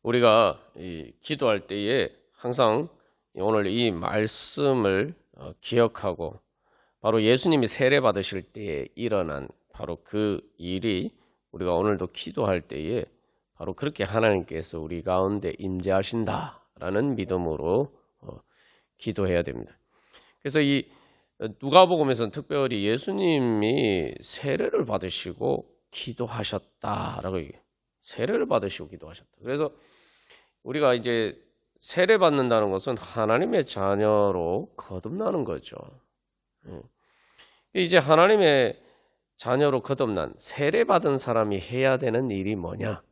우리가 기도할 때에 항상 오늘 이 말씀을 기억하고 바로 예수님이 세례 받으실 때에 일어난 바로 그 일이 우리가 오늘도 기도할 때에 바로 그렇게 하나님께서 우리 가운데 임재하신다라는 믿음으로 기도해야 됩니다. 그래서 이 누가복음에서는 특별히 예수님이 세례를 받으시고 기도하셨다라고 얘기해요. 세례를 받으시고 기도하셨다. 그래서 우리가 이제 세례 받는다는 것은 하나님의 자녀로 거듭나는 거죠. 이제 하나님의 자녀로 거듭난 세례 받은 사람이 해야 되는 일이 뭐냐?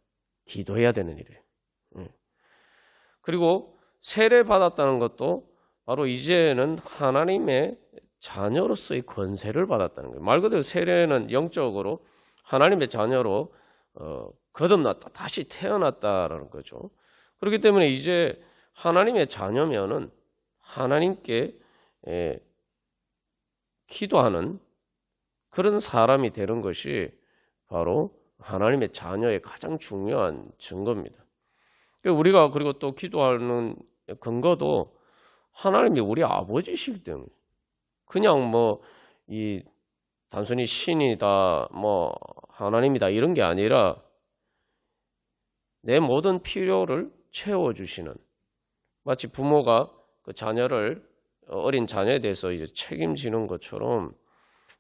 기도해야 되는 일이에요. 그리고 세례 받았다는 것도 바로 이제는 하나님의 자녀로서의 권세를 받았다는 거예요. 말 그대로 세례는 영적으로 하나님의 자녀로 거듭났다, 다시 태어났다라는 거죠. 그렇기 때문에 이제 하나님의 자녀면은 하나님께 기도하는 그런 사람이 되는 것이 바로 하나님의 자녀의 가장 중요한 증거입니다. 우리가 그리고 또 기도하는 근거도 하나님이 우리 아버지시기 때문에 그냥 이 단순히 신이다, 하나님이다 이런 게 아니라 내 모든 필요를 채워주시는, 마치 부모가 그 자녀를 어린 자녀에 대해서 이제 책임지는 것처럼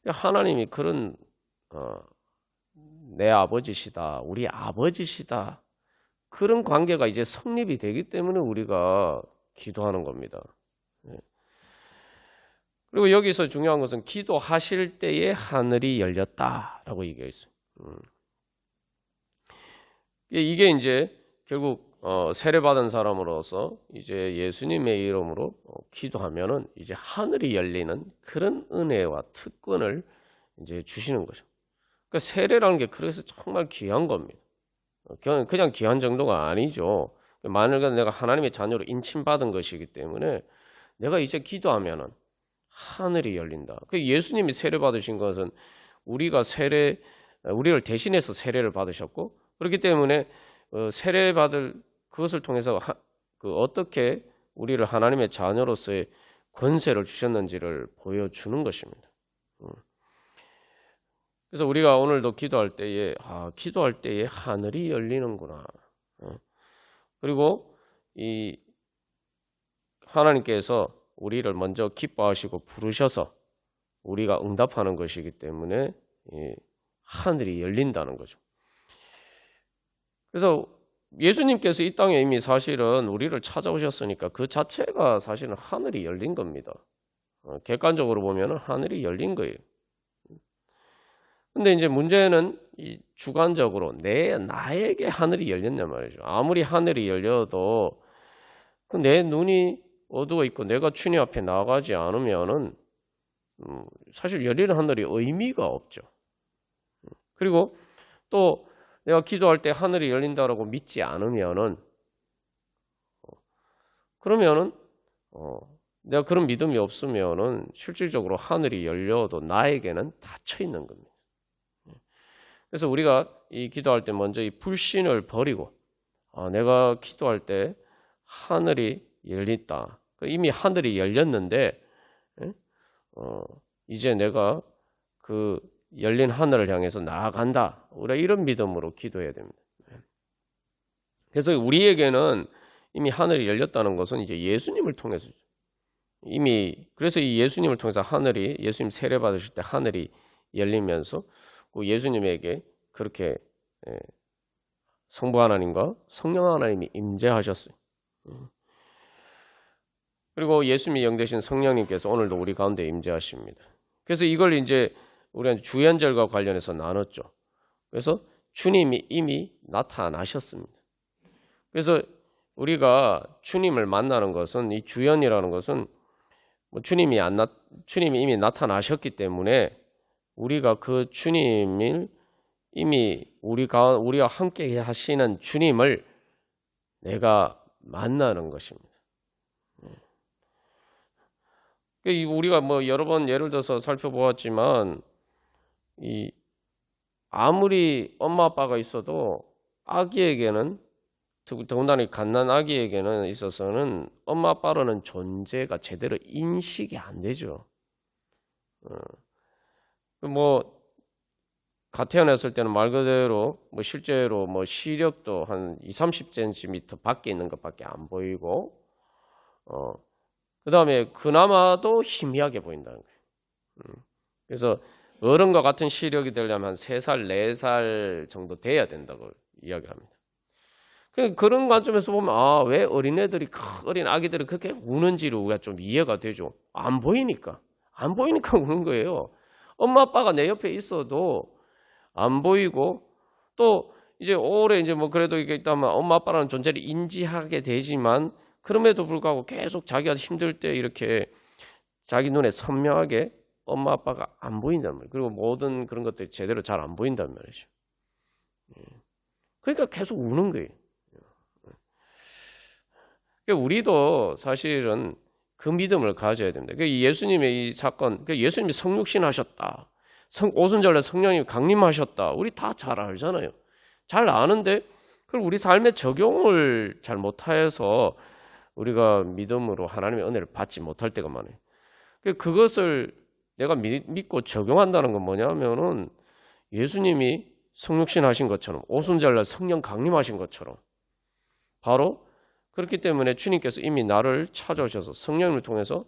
하나님이 그런 내 아버지시다, 우리 아버지시다 그런 관계가 이제 성립이 되기 때문에 우리가 기도하는 겁니다. 그리고 여기서 중요한 것은 기도하실 때에 하늘이 열렸다라고 얘기했어요. 이게 이제 결국 세례받은 사람으로서 이제 예수님의 이름으로 기도하면은 이제 하늘이 열리는 그런 은혜와 특권을 이제 주시는 거죠. 그러니까 세례라는 게 그래서 정말 귀한 겁니다. 그냥 귀한 정도가 아니죠. 만약에 내가 하나님의 자녀로 인침받은 것이기 때문에 내가 이제 기도하면은 하늘이 열린다. 그 예수님이 세례 받으신 것은 우리를 대신해서 세례를 받으셨고, 그렇기 때문에 세례 받을 그것을 통해서 어떻게 우리를 하나님의 자녀로서의 권세를 주셨는지를 보여주는 것입니다. 그래서 우리가 오늘도 기도할 때에 하늘이 열리는구나. 그리고 이 하나님께서 우리를 먼저 기뻐하시고 부르셔서 우리가 응답하는 것이기 때문에 하늘이 열린다는 거죠. 그래서 예수님께서 이 땅에 이미 사실은 우리를 찾아오셨으니까 그 자체가 사실은 하늘이 열린 겁니다. 객관적으로 보면 하늘이 열린 거예요. 근데 이제 문제는 이 주관적으로 나에게 하늘이 열렸냔 말이죠. 아무리 하늘이 열려도 내 눈이 어두워 있고 내가 주님 앞에 나가지 않으면은 사실 열리는 하늘이 의미가 없죠. 그리고 또 내가 기도할 때 하늘이 열린다라고 믿지 않으면은 그러면은 내가 그런 믿음이 없으면은 실질적으로 하늘이 열려도 나에게는 닫혀 있는 겁니다. 그래서 우리가 이 기도할 때 먼저 이 불신을 버리고 내가 기도할 때 하늘이 열렸다. 이미 하늘이 열렸는데 이제 내가 그 열린 하늘을 향해서 나아간다. 우리가 이런 믿음으로 기도해야 됩니다. 그래서 우리에게는 이미 하늘이 열렸다는 것은 이제 예수님을 통해서 그래서 이 예수님을 통해서 예수님 세례 받으실 때 하늘이 열리면서 예수님에게 그렇게 성부 하나님과 성령 하나님이 임재하셨어요. 그리고 예수님이 영되신 성령님께서 오늘도 우리 가운데 임재하십니다. 그래서 이걸 이제 우리는 주연절과 관련해서 나눴죠. 그래서 주님이 이미 나타나셨습니다. 그래서 우리가 주님을 만나는 것은 이 주연이라는 것은 주님이 이미 나타나셨기 때문에 우리가 그 주님을 이미 우리와 함께 하시는 주님을 내가 만나는 것입니다. 우리가 여러 번 예를 들어서 살펴보았지만 아무리 엄마 아빠가 있어도 아기에게는 더군다나 이 갓난 아기에게는 있어서는 엄마 아빠라는 존재가 제대로 인식이 안 되죠. 뭐 갓 태어났을 때는 말 그대로 뭐 실제로 뭐 시력도 한 2, 30cm 밖에 있는 것밖에 안 보이고, 그다음에 그나마도 희미하게 보인다는 거예요. 그래서 어른과 같은 시력이 되려면 한 3살, 4살 정도 돼야 된다고 이야기합니다. 그런 관점에서 보면 왜 어린애들이, 어린 아기들이 그렇게 우는지를 우리가 좀 이해가 되죠. 안 보이니까 우는 거예요. 엄마 아빠가 내 옆에 있어도 안 보이고, 또 이제 오래 이제 뭐 그래도 이게 있다면 엄마 아빠라는 존재를 인지하게 되지만, 그럼에도 불구하고 계속 자기가 힘들 때 이렇게 자기 눈에 선명하게 엄마 아빠가 안 보인단 말이에요. 그리고 모든 그런 것들이 제대로 잘 안 보인단 말이죠. 그러니까 계속 우는 거예요. 우리도 사실은 그 믿음을 가져야 됩니다. 예수님의 이 사건, 예수님이 성육신 하셨다, 오순절날 성령이 강림하셨다, 우리 다 잘 알잖아요. 잘 아는데 그걸 우리 삶에 적용을 잘 못해서 우리가 믿음으로 하나님의 은혜를 받지 못할 때가 많아요. 그것을 내가 믿고 적용한다는 건 뭐냐면은 예수님이 성육신 하신 것처럼, 오순절날 성령 강림하신 것처럼, 바로 그렇기 때문에 주님께서 이미 나를 찾아오셔서 성령님을 통해서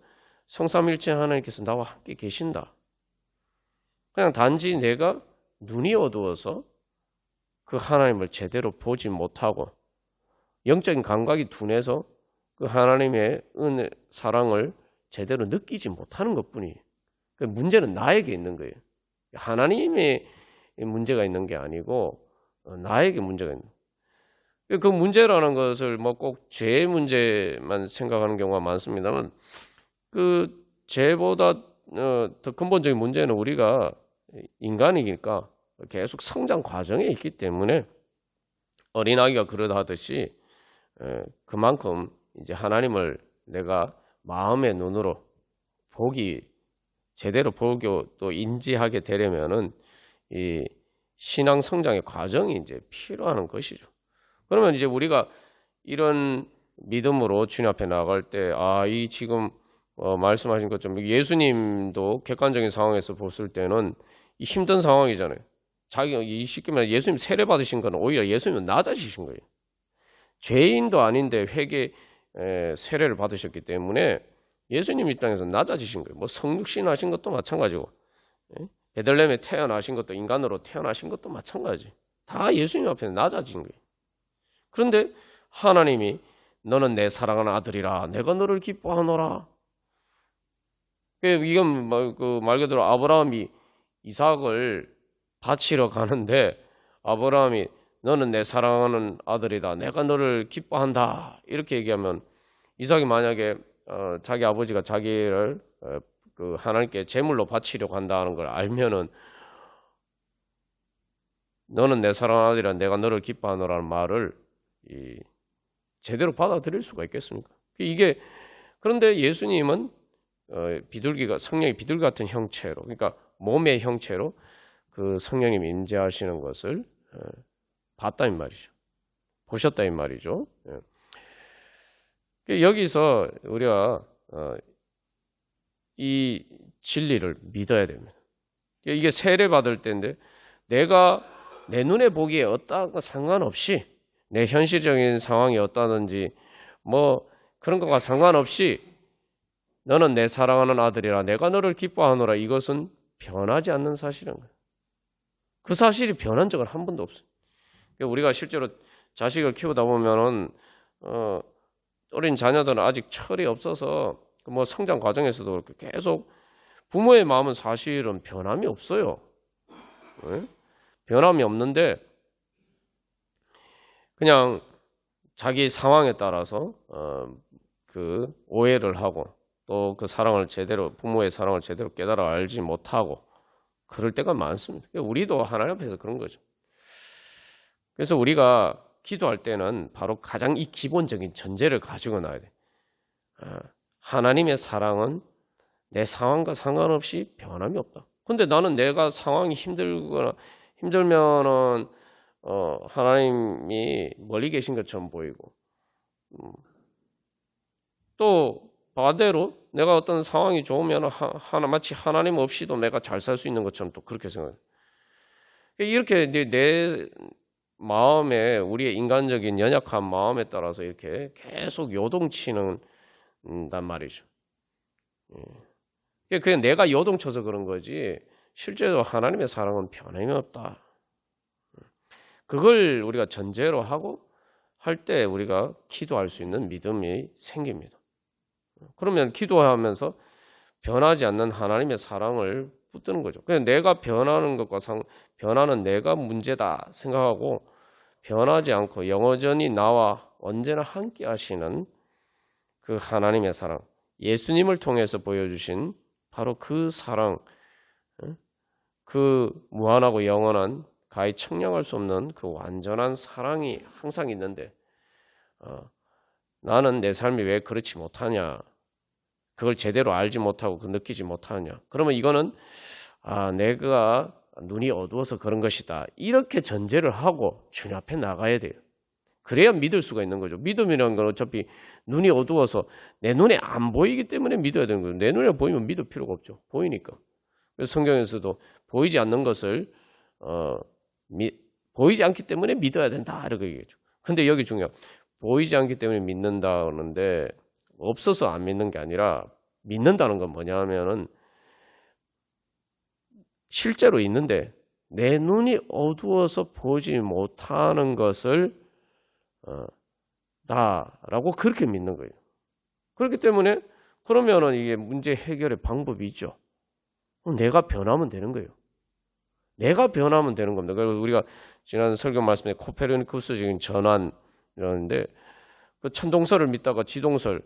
성삼일체 하나님께서 나와 함께 계신다. 그냥 단지 내가 눈이 어두워서 그 하나님을 제대로 보지 못하고 영적인 감각이 둔해서 그 하나님의 은혜, 사랑을 제대로 느끼지 못하는 것뿐이에요. 그 문제는 나에게 있는 거예요. 하나님의 문제가 있는 게 아니고 나에게 문제가 있는 거예요. 그 문제라는 것을 뭐 꼭 죄의 문제만 생각하는 경우가 많습니다만, 그 죄보다 더 근본적인 문제는 우리가 인간이니까 계속 성장 과정에 있기 때문에, 어린아이가 그러하듯이 그만큼 이제 하나님을 내가 마음의 눈으로 제대로 보고 또 인지하게 되려면은 이 신앙 성장의 과정이 이제 필요한 것이죠. 그러면 이제 우리가 이런 믿음으로 주님 앞에 나갈 때, 이 지금 말씀하신 것처럼 예수님도 객관적인 상황에서 봤을 때는 힘든 상황이잖아요. 쉽게 말해 예수님 세례 받으신 건 오히려 예수님은 낮아지신 거예요. 죄인도 아닌데 세례를 받으셨기 때문에 예수님 입장에서 낮아지신 거예요. 뭐 성육신 하신 것도 마찬가지고, 베들레헴에 태어나신 것도, 인간으로 태어나신 것도 마찬가지. 다 예수님 앞에 낮아진 거예요. 그런데 하나님이 너는 내 사랑하는 아들이라, 내가 너를 기뻐하노라. 이건 말 그대로 아브라함이 이삭을 바치러 가는데, 아브라함이 너는 내 사랑하는 아들이다, 내가 너를 기뻐한다, 이렇게 얘기하면, 이삭이 만약에 자기 아버지가 자기를 그 하나님께 제물로 바치려고 한다는 걸 알면은, 너는 내 사랑하는 아들이라 내가 너를 기뻐하노라는 말을 제대로 받아들일 수가 있겠습니까? 그런데 예수님은 성령이 비둘기 같은 형체로, 그러니까 몸의 형체로 그 성령님이 임재하시는 것을 봤다 이 말이죠. 보셨다 이 말이죠. 여기서 우리가 이 진리를 믿어야 됩니다. 이게 세례 받을 때인데, 내가 내 눈에 보기에 어떠한 거 상관없이, 내 현실적인 상황이 어떠든지 뭐 그런 것과 상관없이 너는 내 사랑하는 아들이라, 내가 너를 기뻐하노라, 이것은 변하지 않는 사실인 거예요. 그 사실이 변한 적은 한 번도 없어요. 우리가 실제로 자식을 키우다 보면은 어린 자녀들은 아직 철이 없어서 뭐 성장 과정에서도 계속 부모의 마음은 사실은 변함이 없어요. 변함이 없는데 그냥 자기 상황에 따라서 그 오해를 하고, 또 그 부모의 사랑을 제대로 깨달아 알지 못하고 그럴 때가 많습니다. 우리도 하나님 앞에서 그런 거죠. 그래서 우리가 기도할 때는 바로 가장 이 기본적인 전제를 가지고 나야 돼. 하나님의 사랑은 내 상황과 상관없이 변함이 없다. 근데 나는 내가 상황이 힘들면은 하나님이 멀리 계신 것처럼 보이고, 또 반대로 내가 어떤 상황이 좋으면 마치 하나님 없이도 내가 잘 살 수 있는 것처럼 또 그렇게 생각해요. 이렇게 내 마음에, 우리의 인간적인 연약한 마음에 따라서 이렇게 계속 요동치는 단 말이죠. 그냥 내가 요동쳐서 그런 거지 실제로 하나님의 사랑은 변함이 없다. 그걸 우리가 전제로 하고 할 때 우리가 기도할 수 있는 믿음이 생깁니다. 그러면 기도하면서 변하지 않는 하나님의 사랑을 붙드는 거죠. 그냥 내가 변하는 것과 변하는 내가 문제다 생각하고 변하지 않고 영원히 나와 언제나 함께 하시는 그 하나님의 사랑, 예수님을 통해서 보여주신 바로 그 사랑, 그 무한하고 영원한 가히 측량할 수 없는 그 완전한 사랑이 항상 있는데 나는 내 삶이 왜 그렇지 못하냐, 그걸 제대로 알지 못하고 느끼지 못하냐. 그러면 이거는 내가 눈이 어두워서 그런 것이다. 이렇게 전제를 하고 주님 앞에 나가야 돼요. 그래야 믿을 수가 있는 거죠. 믿음이라는 건 어차피 눈이 어두워서 내 눈에 안 보이기 때문에 믿어야 되는 거예요. 내 눈에 보이면 믿을 필요가 없죠. 보이니까. 그래서 성경에서도 보이지 않는 것을 보이지 않기 때문에 믿어야 된다 이렇게 얘기했죠. 근데 여기 중요한 보이지 않기 때문에 믿는다 그러는데 없어서 안 믿는 게 아니라 믿는다는 건 뭐냐 하면은 실제로 있는데 내 눈이 어두워서 보지 못하는 것을 나라고 그렇게 믿는 거예요. 그렇기 때문에 그러면은 이게 문제 해결의 방법이 있죠. 그럼 내가 변하면 되는 거예요. 내가 변하면 되는 겁니다. 그리고 우리가 지난 설교 말씀에 코페르니쿠스적인 전환이라는데 그 천동설을 믿다가 지동설로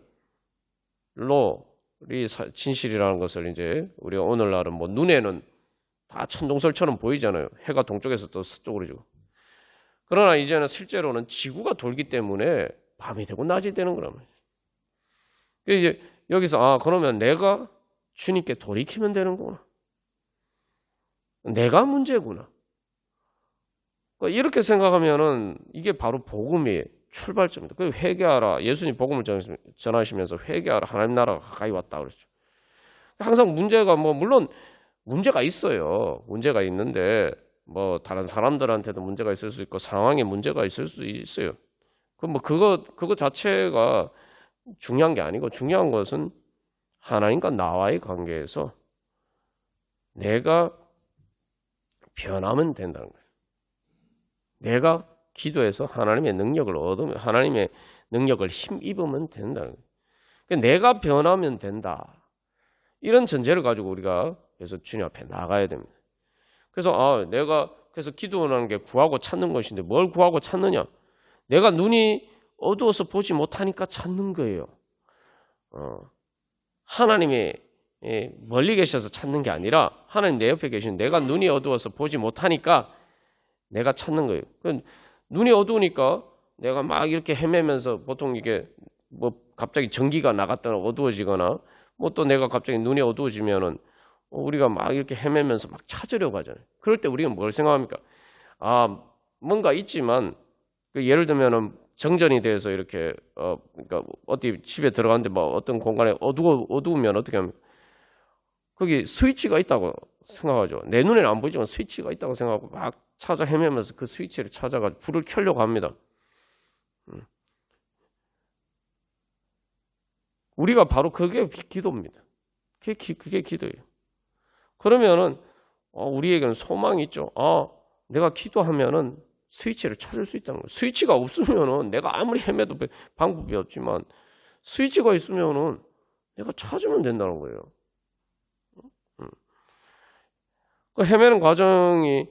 우리 진실이라는 것을 이제 우리가 오늘날은 뭐 눈에는 다 천동설처럼 보이잖아요. 해가 동쪽에서 또 서쪽으로 지고. 그러나 이제는 실제로는 지구가 돌기 때문에 밤이 되고 낮이 되는 거란 말이에요. 이제 여기서 그러면 내가 주님께 돌이키면 되는구나. 내가 문제구나. 이렇게 생각하면은 이게 바로 복음의 출발점입니다. 그 회개하라. 예수님 복음을 전하시면서 회개하라. 하나님 나라가 가까이 왔다 그랬죠. 항상 문제가 물론 문제가 있어요. 문제가 있는데 뭐 다른 사람들한테도 문제가 있을 수 있고 상황에 문제가 있을 수 있어요. 그거 자체가 중요한 게 아니고 중요한 것은 하나님과 나와의 관계에서 내가 변하면 된다는 거예요. 내가 기도해서 하나님의 능력을 얻으면 하나님의 능력을 힘입으면 된다는 거예요. 그러니까 내가 변하면 된다. 이런 전제를 가지고 우리가 그래서 주님 앞에 나가야 됩니다. 그래서 내가 그래서 기도하는 게 구하고 찾는 것인데 뭘 구하고 찾느냐? 내가 눈이 어두워서 보지 못하니까 찾는 거예요. 하나님이 멀리 계셔서 찾는 게 아니라 하나님 내 옆에 계신 내가 눈이 어두워서 보지 못하니까 내가 찾는 거예요. 눈이 어두우니까 내가 막 이렇게 헤매면서 보통 이게 뭐 갑자기 전기가 나갔다가 어두워지거나 뭐 또 내가 갑자기 눈이 어두워지면은 우리가 막 이렇게 헤매면서 막 찾으려고 하잖아요. 그럴 때 우리가 뭘 생각합니까? 뭔가 있지만 예를 들면은 정전이 돼서 이렇게 그러니까 어디 집에 들어갔는데 뭐 어떤 공간에 어두우면 어떻게 합니까? 거기 스위치가 있다고 생각하죠. 내 눈에는 안 보이지만 스위치가 있다고 생각하고 막 찾아 헤매면서 그 스위치를 찾아가지고 불을 켜려고 합니다. 우리가 바로 그게 기도입니다. 그게 기도예요. 그러면은 우리에게는 소망이 있죠. 내가 기도하면은 스위치를 찾을 수 있다는 거예요. 스위치가 없으면은 내가 아무리 헤매도 방법이 없지만 스위치가 있으면은 내가 찾으면 된다는 거예요. 그 헤매는 과정이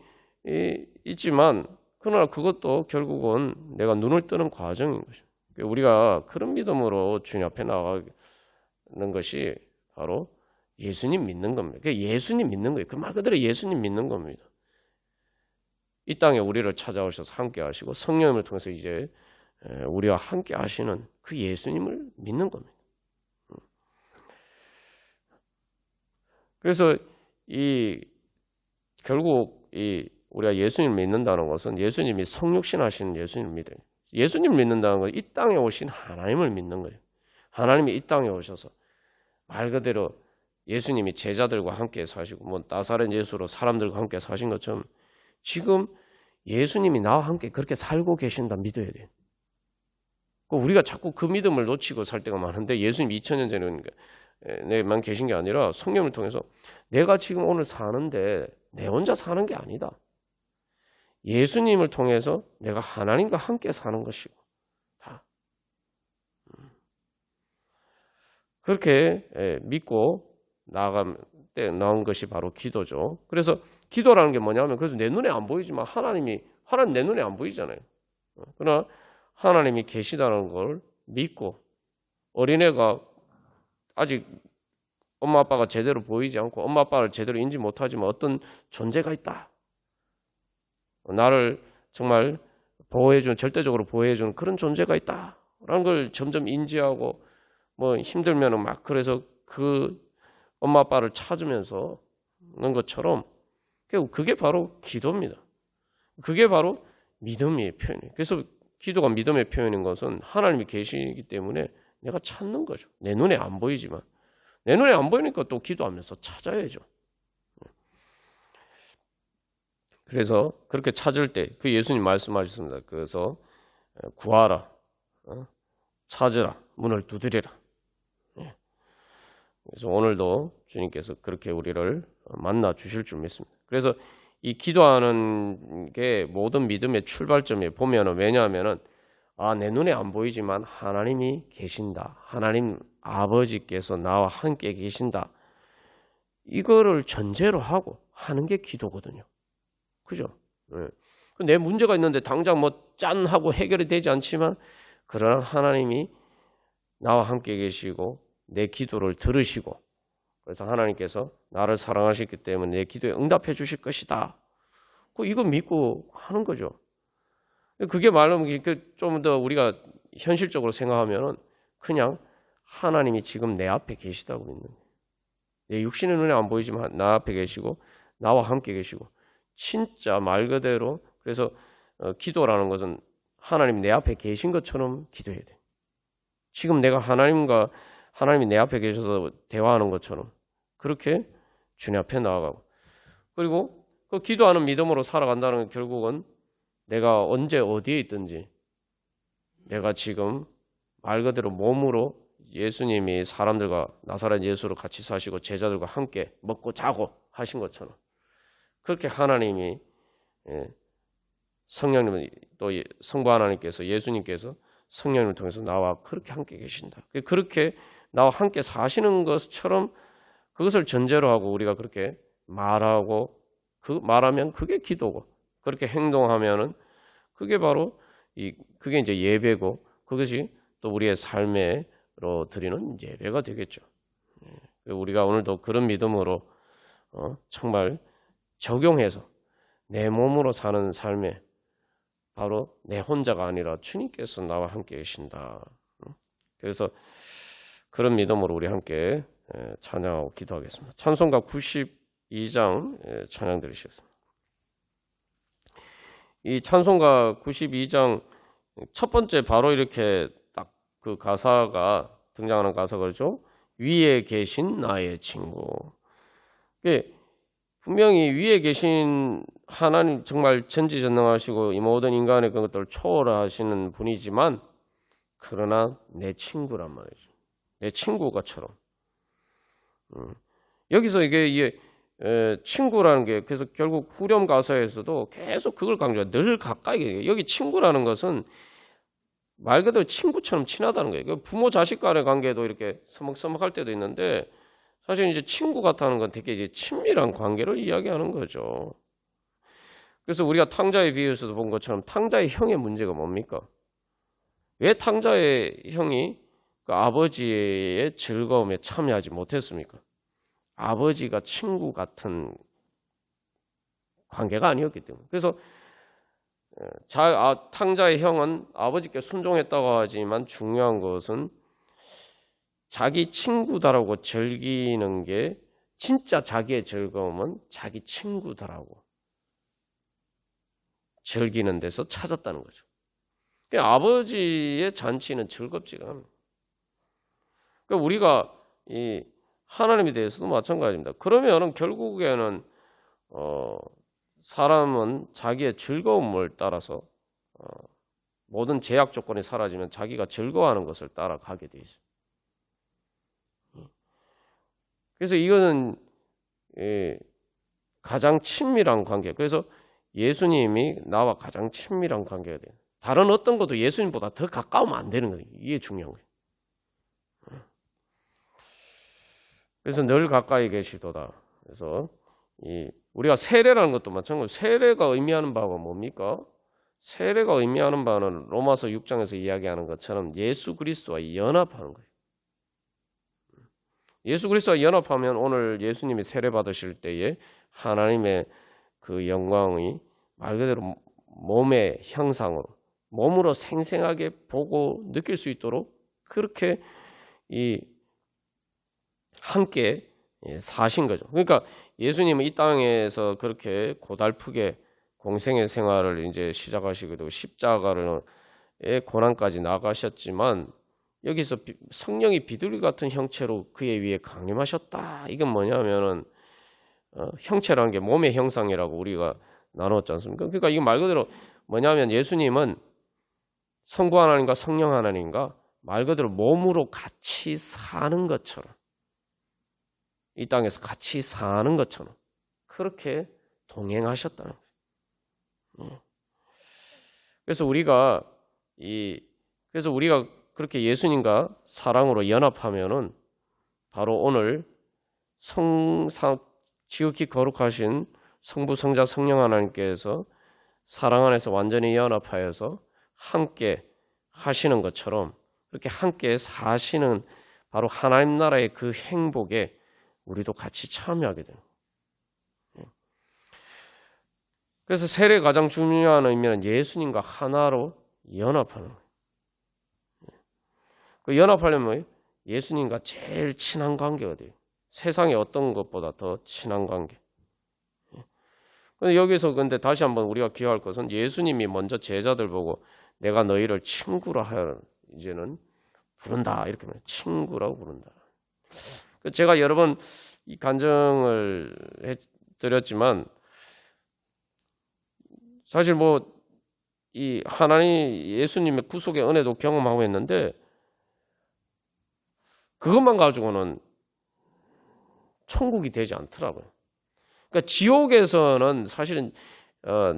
있지만 그러나 그것도 결국은 내가 눈을 뜨는 과정인 것이죠. 우리가 그런 믿음으로 주님 앞에 나가는 것이 바로 예수님 믿는 겁니다. 예수님 믿는 거예요. 그 말 그대로 예수님 믿는 겁니다. 이 땅에 우리를 찾아오셔서 함께 하시고 성령님을 통해서 이제 우리와 함께 하시는 그 예수님을 믿는 겁니다. 그래서 결국 우리가 예수님을 믿는다는 것은 예수님이 성육신 하시는 예수님을 믿어요. 예수님을 믿는다는 건 이 땅에 오신 하나님을 믿는 거예요. 하나님이 이 땅에 오셔서 말 그대로 예수님이 제자들과 함께 사시고 뭐 나사렛 예수로 사람들과 함께 사신 것처럼 지금 예수님이 나와 함께 그렇게 살고 계신다 믿어야 돼요. 우리가 자꾸 그 믿음을 놓치고 살 때가 많은데 예수님 2000년 전에만 계신 게 아니라 성령을 통해서 내가 지금 오늘 사는데 내 혼자 사는 게 아니다. 예수님을 통해서 내가 하나님과 함께 사는 것이고 다 그렇게 믿고 나온 것이 바로 기도죠. 그래서 기도라는 게 뭐냐면 그래서 내 눈에 안 보이지만 하나님 내 눈에 안 보이잖아요. 그러나 하나님이 계시다는 걸 믿고 어린애가 아직 엄마 아빠가 제대로 보이지 않고 엄마 아빠를 제대로 인지 못하지만 어떤 존재가 있다. 나를 정말 보호해주는 절대적으로 보호해주는 그런 존재가 있다라는 걸 점점 인지하고 뭐 힘들면은 막 그래서 그 엄마 아빠를 찾으면서 하는 것처럼 그게 바로 기도입니다. 그게 바로 믿음의 표현이에요. 그래서 기도가 믿음의 표현인 것은 하나님이 계시기 때문에 내가 찾는 거죠. 내 눈에 안 보이지만 내 눈에 안 보이니까 또 기도하면서 찾아야죠. 그래서 그렇게 찾을 때 그 예수님 말씀하셨습니다. 그래서 구하라, 찾으라, 문을 두드리라. 그래서 오늘도 주님께서 그렇게 우리를 만나 주실 줄 믿습니다. 그래서 이 기도하는 게 모든 믿음의 출발점에 보면은 왜냐하면은 내 눈에 안 보이지만 하나님이 계신다. 하나님 아버지께서 나와 함께 계신다. 이거를 전제로 하고 하는 게 기도거든요. 그죠? 네. 내 문제가 있는데 당장 뭐 짠 하고 해결이 되지 않지만 그러나 하나님이 나와 함께 계시고 내 기도를 들으시고 그래서 하나님께서 나를 사랑하셨기 때문에 내 기도에 응답해 주실 것이다. 이거 믿고 하는 거죠. 그게 말하면 좀 더 우리가 현실적으로 생각하면 그냥 하나님이 지금 내 앞에 계시다고 믿는 거예요. 내 육신의 눈에 안 보이지만 나 앞에 계시고 나와 함께 계시고 진짜 말 그대로 그래서 기도라는 것은 하나님 내 앞에 계신 것처럼 기도해야 돼. 지금 내가 하나님이 내 앞에 계셔서 대화하는 것처럼 그렇게 주님 앞에 나아가고 그리고 그 기도하는 믿음으로 살아간다는 건 결국은 내가 언제 어디에 있든지 내가 지금 말 그대로 몸으로 예수님이 사람들과 나사렛 예수로 같이 사시고 제자들과 함께 먹고 자고 하신 것처럼 그렇게 하나님이 성령님 또 성부 하나님께서 예수님께서 성령님을 통해서 나와 그렇게 함께 계신다. 그렇게 나와 함께 사시는 것처럼 그것을 전제로 하고 우리가 그렇게 말하고 말하면 그게 기도고 그렇게 행동하면은 그게 바로 그게 이제 예배고 그것이 또 우리의 삶에로 드리는 예배가 되겠죠. 우리가 오늘도 그런 믿음으로 정말 적용해서 내 몸으로 사는 삶에 바로 내 혼자가 아니라 주님께서 나와 함께 계신다. 그래서 그런 믿음으로 우리 함께 찬양하고 기도하겠습니다. 찬송가 92장 찬양 드리시겠습니다. 이 찬송가 92장 첫 번째 바로 이렇게 딱 그 가사가 등장하는 가사가 그렇죠. 위에 계신 나의 친구. 분명히 위에 계신 하나님 정말 전지전능하시고 이 모든 인간의 그런 것들을 초월하시는 분이지만 그러나 내 친구란 말이죠. 내 친구가처럼. 여기서 이게 친구라는 게 그래서 결국 후렴 가사에서도 계속 그걸 강조해요. 늘 가까이. 여기 친구라는 것은 말 그대로 친구처럼 친하다는 거예요. 부모 자식 간의 관계도 이렇게 서먹서먹할 때도 있는데 사실 이제 친구 같다는 건 되게 이제 친밀한 관계를 이야기하는 거죠. 그래서 우리가 탕자의 비유에서도 본 것처럼 탕자의 형의 문제가 뭡니까? 왜 탕자의 형이 그 아버지의 즐거움에 참여하지 못했습니까? 아버지가 친구 같은 관계가 아니었기 때문에. 그래서 탕자의 형은 아버지께 순종했다고 하지만 중요한 것은 자기 친구다라고 즐기는 게 진짜 자기의 즐거움은 자기 친구다라고 즐기는 데서 찾았다는 거죠. 그러니까 아버지의 잔치는 즐겁지가 않아요. 그러니까 우리가 이 하나님에 대해서도 마찬가지입니다. 그러면은 결국에는 사람은 자기의 즐거움을 따라서 모든 제약 조건이 사라지면 자기가 즐거워하는 것을 따라가게 돼 있어요. 그래서 이거는 가장 친밀한 관계. 그래서 예수님이 나와 가장 친밀한 관계가 돼요. 다른 어떤 것도 예수님보다 더 가까우면 안 되는 거예요. 이게 중요한 거예요. 그래서 늘 가까이 계시도다. 그래서 우리가 세례라는 것도 마찬가지로 세례가 의미하는 바가 뭡니까? 세례가 의미하는 바는 로마서 6장에서 이야기하는 것처럼 예수 그리스도와 연합하는 거예요. 예수 그리스도와 연합하면 오늘 예수님이 세례 받으실 때에 하나님의 그 영광이 말 그대로 몸의 형상으로 몸으로 생생하게 보고 느낄 수 있도록 그렇게 함께 사신 거죠. 그러니까 예수님은 이 땅에서 그렇게 고달프게 공생의 생활을 이제 시작하시기도 십자가의 고난까지 나가셨지만 여기서 성령이 비둘기 같은 형체로 그의 위에 강림하셨다. 이건 뭐냐면은 형체라는 게 몸의 형상이라고 우리가 나눴지 않습니까? 그러니까 이거 말 그대로 뭐냐면 예수님은 성부 하나님과 성령 하나님과 말 그대로 몸으로 같이 사는 것처럼 이 땅에서 같이 사는 것처럼 그렇게 동행하셨다는 거예요. 그래서 우리가 그렇게 예수님과 사랑으로 연합하면은 바로 오늘 지극히 거룩하신 성부 성자 성령 하나님께서 사랑 안에서 완전히 연합하여서 함께 하시는 것처럼 그렇게 함께 사시는 바로 하나님 나라의 그 행복에 우리도 같이 참여하게 되는 거예요. 그래서 세례의 가장 중요한 의미는 예수님과 하나로 연합하는 거예요. 그 연합하려면 예수님과 제일 친한 관계가 돼요. 세상의 어떤 것보다 더 친한 관계. 근데 여기서 다시 한번 우리가 기억할 것은 예수님이 먼저 제자들 보고 내가 너희를 친구라 하여 이제는 부른다. 이렇게 말해요. 친구라고 부른다. 제가 여러 번 이 간증을 해드렸지만 사실 이 하나님 예수님의 구속의 은혜도 경험하고 있는데 그것만 가지고는 천국이 되지 않더라고요. 그러니까 지옥에서는 사실은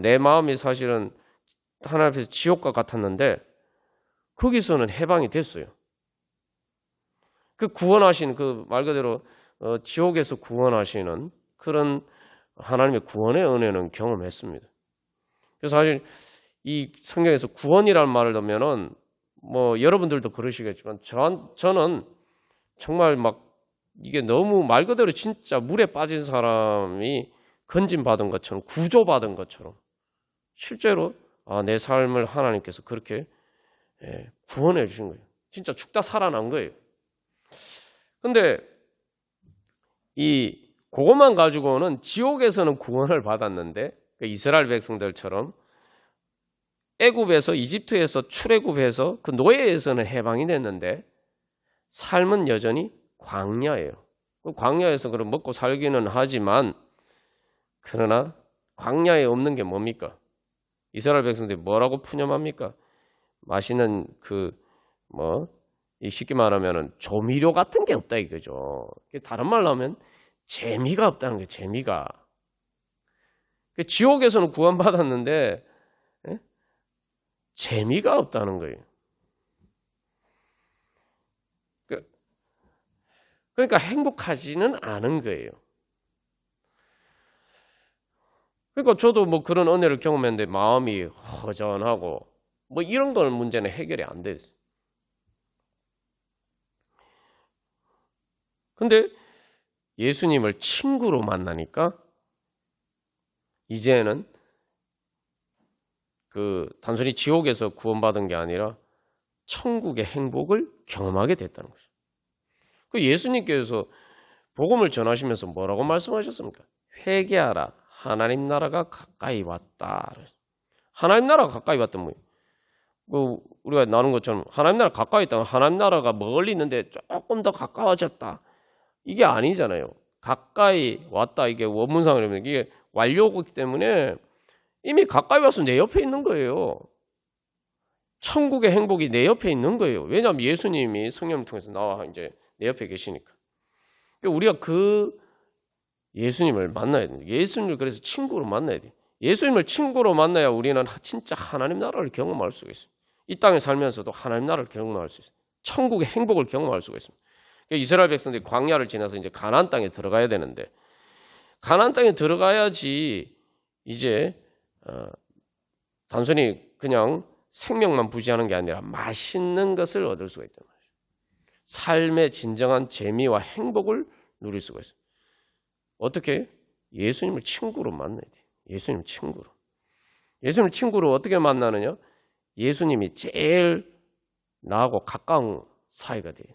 내 마음이 사실은 하나님 앞에서 지옥과 같았는데 거기서는 해방이 됐어요. 그 구원하신 그 말 그대로 지옥에서 구원하시는 그런 하나님의 구원의 은혜는 경험했습니다. 그래서 사실 이 성경에서 구원이라는 말을 넣으면은 여러분들도 그러시겠지만 저는 정말 이게 너무 말 그대로 진짜 물에 빠진 사람이 건진받은 것처럼 구조받은 것처럼 실제로 내 삶을 하나님께서 그렇게 구원해 주신 거예요. 진짜 죽다 살아난 거예요. 근데 그것만 가지고는 지옥에서는 구원을 받았는데 이스라엘 백성들처럼 애굽에서 이집트에서 출애굽해서 그 노예에서는 해방이 됐는데 삶은 여전히 광야예요. 광야에서 그럼 먹고 살기는 하지만 그러나 광야에 없는 게 뭡니까? 이스라엘 백성들이 뭐라고 푸념합니까? 맛있는 쉽게 말하면은 조미료 같은 게 없다 이거죠. 다른 말로 하면 재미가 없다는 거예요. 재미가. 지옥에서는 구원받았는데 재미가 없다는 거예요. 그러니까 행복하지는 않은 거예요. 그러니까 저도 그런 은혜를 경험했는데 마음이 허전하고 이런 건 문제는 해결이 안 됐어요. 근데 예수님을 친구로 만나니까 이제는 단순히 지옥에서 구원받은 게 아니라 천국의 행복을 경험하게 됐다는 거죠. 예수님께서 복음을 전하시면서 뭐라고 말씀하셨습니까? 회개하라. 하나님 나라가 가까이 왔다. 하나님 나라가 가까이 왔던 뭐예요? 우리가 나눈 것처럼 하나님 나라 가까이 있다면 하나님 나라가 멀리 있는데 조금 더 가까워졌다. 이게 아니잖아요. 가까이 왔다. 이게 원문상으로 보면 이게 완료고기 때문에 이미 가까이 와서 내 옆에 있는 거예요. 천국의 행복이 내 옆에 있는 거예요. 왜냐하면 예수님이 성령을 통해서 나와 이제 내 옆에 계시니까. 우리가 그 예수님을 만나야 됩니다. 예수님을 그래서 친구로 만나야 돼요. 예수님을 친구로 만나야 우리는 진짜 하나님 나라를 경험할 수가 있어요. 이 땅에 살면서도 하나님 나라를 경험할 수 있어요. 천국의 행복을 경험할 수가 있습니다. 이스라엘 백성들이 광야를 지나서 이제 가나안 땅에 들어가야 되는데 가나안 땅에 들어가야지 이제 단순히 그냥 생명만 부지하는 게 아니라 맛있는 것을 얻을 수가 있단 말이에요. 삶의 진정한 재미와 행복을 누릴 수가 있어요. 어떻게? 예수님을 친구로 만나야 돼요. 예수님 친구로. 예수님 친구로 어떻게 만나느냐? 예수님이 제일 나하고 가까운 사이가 돼요.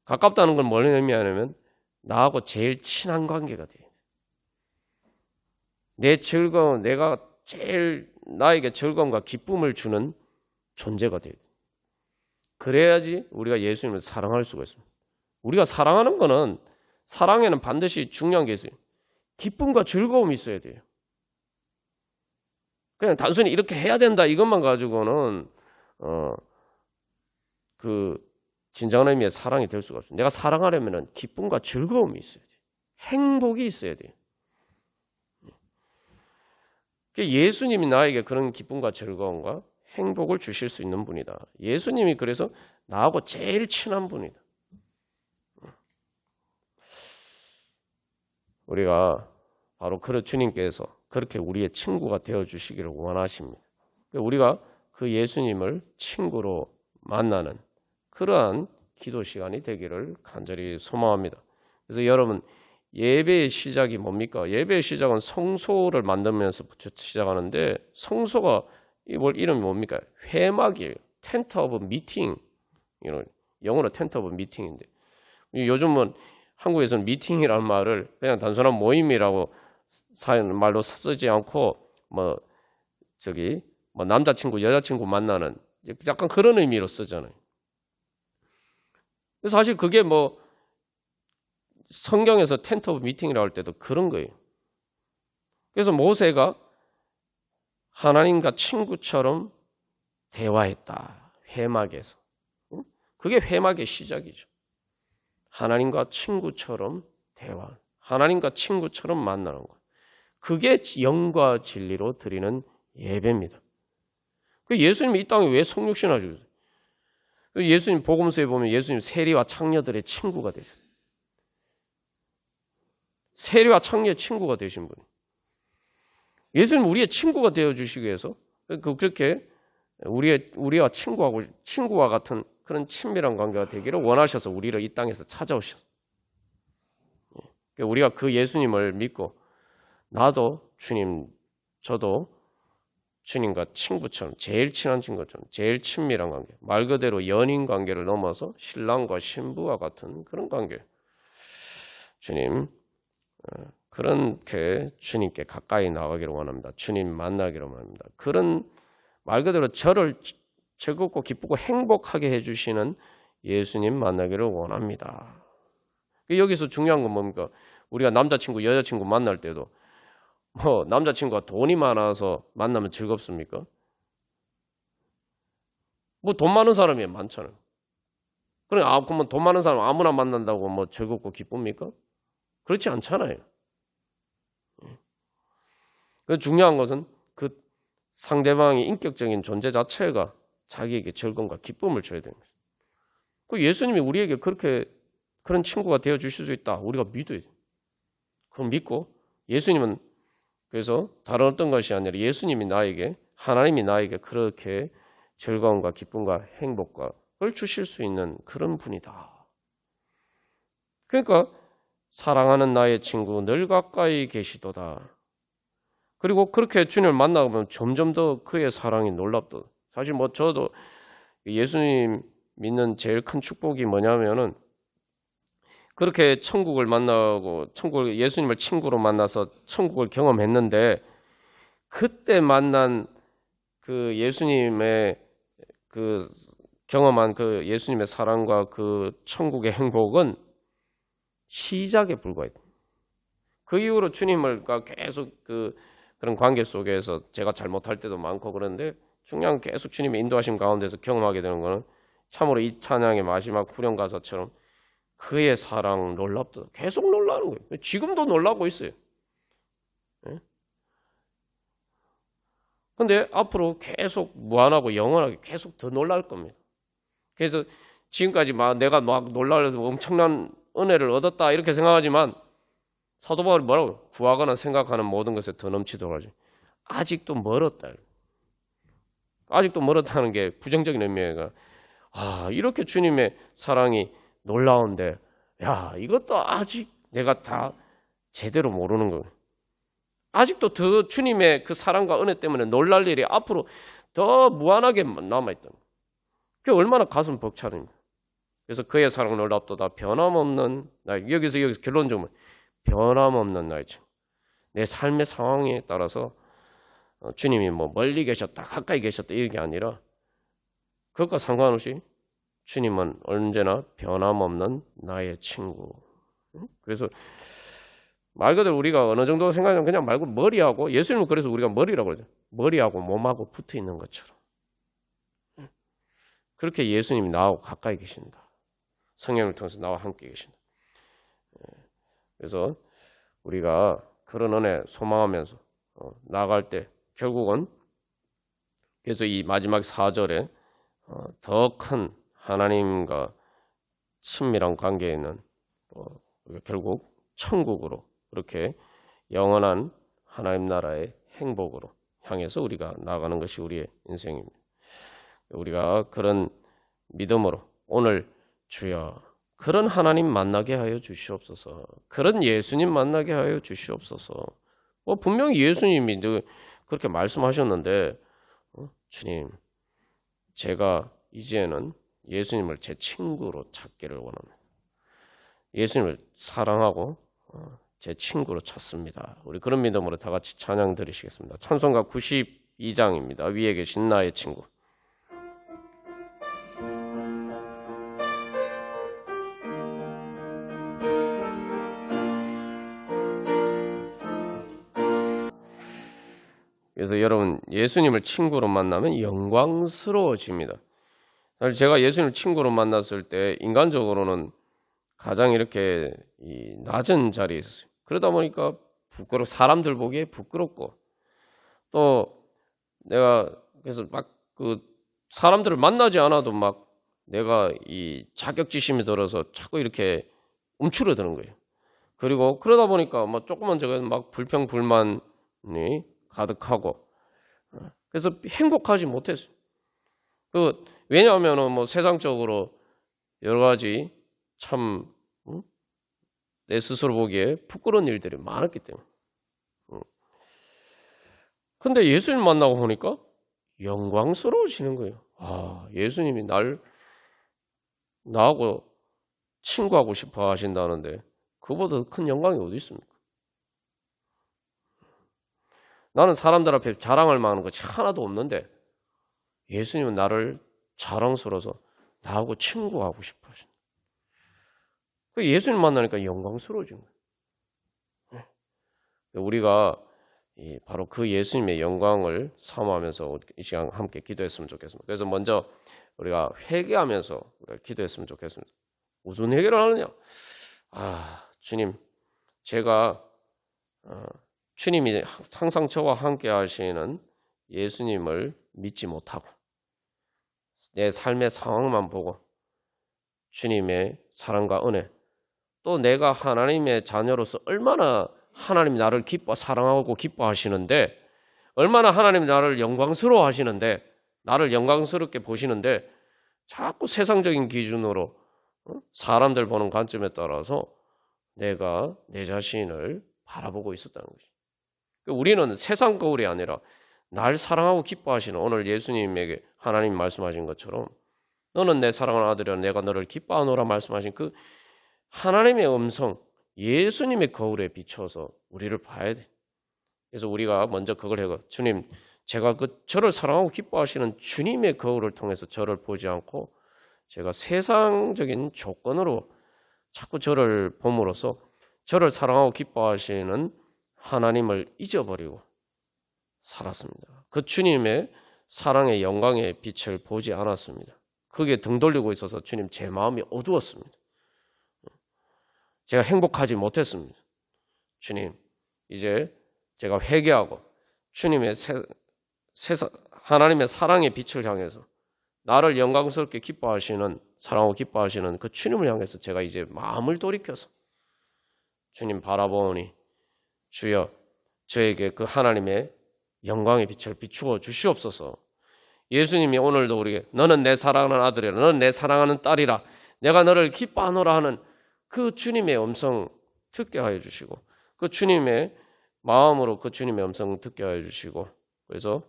가깝다는 건 뭘 의미하냐면 나하고 제일 친한 관계가 돼요. 내 즐거움, 내가 제일 나에게 즐거움과 기쁨을 주는 존재가 돼요. 그래야지 우리가 예수님을 사랑할 수가 있습니다. 우리가 사랑하는 거는 사랑에는 반드시 중요한 게 있어요. 기쁨과 즐거움이 있어야 돼요. 그냥 단순히 이렇게 해야 된다 이것만 가지고는 그 진정한 의미의 사랑이 될 수가 없어요. 내가 사랑하려면 기쁨과 즐거움이 있어야 돼요. 행복이 있어야 돼요. 예수님이 나에게 그런 기쁨과 즐거움과 행복을 주실 수 있는 분이다. 예수님이 그래서 나하고 제일 친한 분이다. 우리가 바로 그런 주님께서 그렇게 우리의 친구가 되어주시기를 원하십니다. 우리가 그 예수님을 친구로 만나는 그러한 기도 시간이 되기를 간절히 소망합니다. 그래서 여러분 예배의 시작이 뭡니까? 예배의 시작은 성소를 만들면서부터 시작하는데 성소가 이름이 뭡니까? 회막이에요. 텐트 오브 미팅. 영어로 텐트 오브 미팅인데 요즘은 한국에서는 미팅이라는 말을 그냥 단순한 모임이라고 말로 쓰지 않고 남자친구 여자친구 만나는 약간 그런 의미로 쓰잖아요. 사실 그게 성경에서 텐트 오브 미팅이라고 할 때도 그런 거예요. 그래서 모세가 하나님과 친구처럼 대화했다. 회막에서. 그게 회막의 시작이죠. 하나님과 친구처럼 대화. 하나님과 친구처럼 만나는 것. 그게 영과 진리로 드리는 예배입니다. 예수님이 이 땅에 왜 성육신 하셨어요? 예수님 복음서에 보면 예수님 세리와 창녀들의 친구가 되셨어요. 세리와 창녀의 친구가 되신 분. 예수님 우리의 친구가 되어주시기 위해서 그렇게 우리와 친구와 같은 그런 친밀한 관계가 되기를 원하셔서 우리를 이 땅에서 찾아오셨어요. 우리가 그 예수님을 믿고 나도 주님, 저도 주님과 친구처럼 제일 친한 친구처럼 제일 친밀한 관계, 말 그대로 연인 관계를 넘어서 신랑과 신부와 같은 그런 관계. 주님, 그렇게 주님께 가까이 나가기를 원합니다. 주님 만나기를 원합니다. 그런 말 그대로 저를 즐겁고 기쁘고 행복하게 해주시는 예수님 만나기를 원합니다. 여기서 중요한 건 뭡니까? 우리가 남자친구, 여자친구 만날 때도 남자친구가 돈이 많아서 만나면 즐겁습니까? 돈 많은 사람이 많잖아요. 그러면 돈 많은 사람 아무나 만난다고 즐겁고 기쁩니까? 그렇지 않잖아요. 중요한 것은 그 상대방의 인격적인 존재 자체가 자기에게 즐거움과 기쁨을 줘야 되는 거예요. 예수님이 우리에게 그런 친구가 되어 주실 수 있다. 우리가 믿어야 돼요. 그럼 믿고 예수님은 그래서 다른 어떤 것이 아니라 하나님이 나에게 그렇게 즐거움과 기쁨과 행복을 주실 수 있는 그런 분이다. 그러니까 사랑하는 나의 친구 늘 가까이 계시도다. 그리고 그렇게 주님을 만나보면 점점 더 그의 사랑이 놀랍다. 사실 저도 예수님 믿는 제일 큰 축복이 뭐냐면은 그렇게 천국을 만나고 예수님을 친구로 만나서 천국을 경험했는데 그때 만난 그 예수님의 그 경험한 그 예수님의 사랑과 그 천국의 행복은 시작에 불과했다. 그 이후로 주님을 계속 그런 관계 속에서 제가 잘못할 때도 많고 그런데 중요한 계속 주님의 인도하심 가운데서 경험하게 되는 거는 참으로 이 찬양의 마지막 후렴 가사처럼 그의 사랑 놀랍다. 계속 놀라는 거예요. 지금도 놀라고 있어요. 근데 앞으로 계속 무한하고 영원하게 계속 더 놀랄 겁니다. 그래서 지금까지 내가 놀라서 엄청난 은혜를 얻었다 이렇게 생각하지만 사도 바울이 뭐라고? 구하거나 생각하는 모든 것에 더 넘치도록 하죠. 아직도 멀었다. 아직도 멀었다는 게 부정적인 의미가 이렇게 주님의 사랑이 놀라운데 이것도 아직 내가 다 제대로 모르는 거예요. 아직도 더 주님의 그 사랑과 은혜 때문에 놀랄 일이 앞으로 더 무한하게 남아있다. 그게 얼마나 가슴 벅차는가. 그래서 그의 사랑 놀랍도다 변함없는 나 여기서 결론적으로 변함없는 나의 친구. 내 삶의 상황에 따라서 주님이 멀리 계셨다 가까이 계셨다 이게 아니라 그것과 상관없이 주님은 언제나 변함없는 나의 친구. 그래서 말 그대로 우리가 어느 정도 생각하면 그냥 말고 머리하고 예수님은 그래서 우리가 머리라고 그러죠. 머리하고 몸하고 붙어 있는 것처럼. 그렇게 예수님이 나하고 가까이 계신다. 성령을 통해서 나와 함께 계신다. 그래서 우리가 그런 은혜 소망하면서 나아갈 때 결국은 그래서 이 마지막 4절에 더 큰 하나님과 친밀한 관계에 있는 결국 천국으로 그렇게 영원한 하나님 나라의 행복으로 향해서 우리가 나아가는 것이 우리의 인생입니다. 우리가 그런 믿음으로 오늘 주여 그런 하나님 만나게 하여 주시옵소서. 그런 예수님 만나게 하여 주시옵소서. 분명히 예수님이 그렇게 말씀하셨는데 주님 제가 이제는 예수님을 제 친구로 찾기를 원합니다. 예수님을 사랑하고 제 친구로 찾습니다. 우리 그런 믿음으로 다 같이 찬양 드리시겠습니다. 찬송가 92장입니다. 위에 계신 나의 친구. 그래서 여러분 예수님을 친구로 만나면 영광스러워집니다. 사실 제가 예수님을 친구로 만났을 때 인간적으로는 가장 이렇게 낮은 자리에 있었어요. 그러다 보니까 사람들 보기에 부끄럽고 또 내가 그래서 사람들을 만나지 않아도 내가 이 자격지심이 들어서 자꾸 이렇게 움츠러드는 거예요. 그리고 그러다 보니까 조그만 저거 불평 불만이 가득하고 그래서 행복하지 못했어요. 왜냐하면 세상적으로 여러 가지 참 내 스스로 보기에 부끄러운 일들이 많았기 때문에. 근데 예수님 만나고 보니까 영광스러우시는 거예요. 예수님이 나하고 친구하고 싶어 하신다는데 그보다 더 큰 영광이 어디 있습니까? 나는 사람들 앞에 자랑할 만한 것이 하나도 없는데 예수님은 나를 자랑스러워서 나하고 친구하고 싶어 하신다. 예수님 만나니까 영광스러워진 거예요. 우리가 바로 그 예수님의 영광을 사모하면서 이 시간 함께 기도했으면 좋겠습니다. 그래서 먼저 우리가 회개하면서 우리가 기도했으면 좋겠습니다. 무슨 회개를 하느냐? 주님, 제가 주님이 항상 저와 함께 하시는 예수님을 믿지 못하고 내 삶의 상황만 보고 주님의 사랑과 은혜 또 내가 하나님의 자녀로서 얼마나 하나님이 나를 사랑하고 기뻐하시는데 얼마나 하나님이 나를 영광스러워 하시는데 나를 영광스럽게 보시는데 자꾸 세상적인 기준으로 사람들 보는 관점에 따라서 내가 내 자신을 바라보고 있었다는 것이죠. 우리는 세상 거울이 아니라 날 사랑하고 기뻐하시는 오늘 예수님에게 하나님 말씀하신 것처럼 너는 내 사랑하는 아들이라 내가 너를 기뻐하노라 말씀하신 그 하나님의 음성 예수님의 거울에 비춰서 우리를 봐야 돼. 그래서 우리가 먼저 그걸 해요. 주님, 제가 저를 사랑하고 기뻐하시는 주님의 거울을 통해서 저를 보지 않고 제가 세상적인 조건으로 자꾸 저를 봄으로써 저를 사랑하고 기뻐하시는 하나님을 잊어버리고 살았습니다. 그 주님의 사랑의 영광의 빛을 보지 않았습니다. 그게 등 돌리고 있어서 주님 제 마음이 어두웠습니다. 제가 행복하지 못했습니다. 주님, 이제 제가 회개하고 주님의 하나님의 사랑의 빛을 향해서 나를 영광스럽게 기뻐하시는 사랑하고 기뻐하시는 그 주님을 향해서 제가 이제 마음을 돌이켜서 주님 바라보니 주여 저에게 그 하나님의 영광의 빛을 비추어 주시옵소서. 예수님이 오늘도 우리에게 너는 내 사랑하는 아들이라 너는 내 사랑하는 딸이라 내가 너를 기뻐하노라 하는 그 주님의 음성 듣게 하여 주시고 그 주님의 마음으로 그 주님의 음성 듣게 하여 주시고 그래서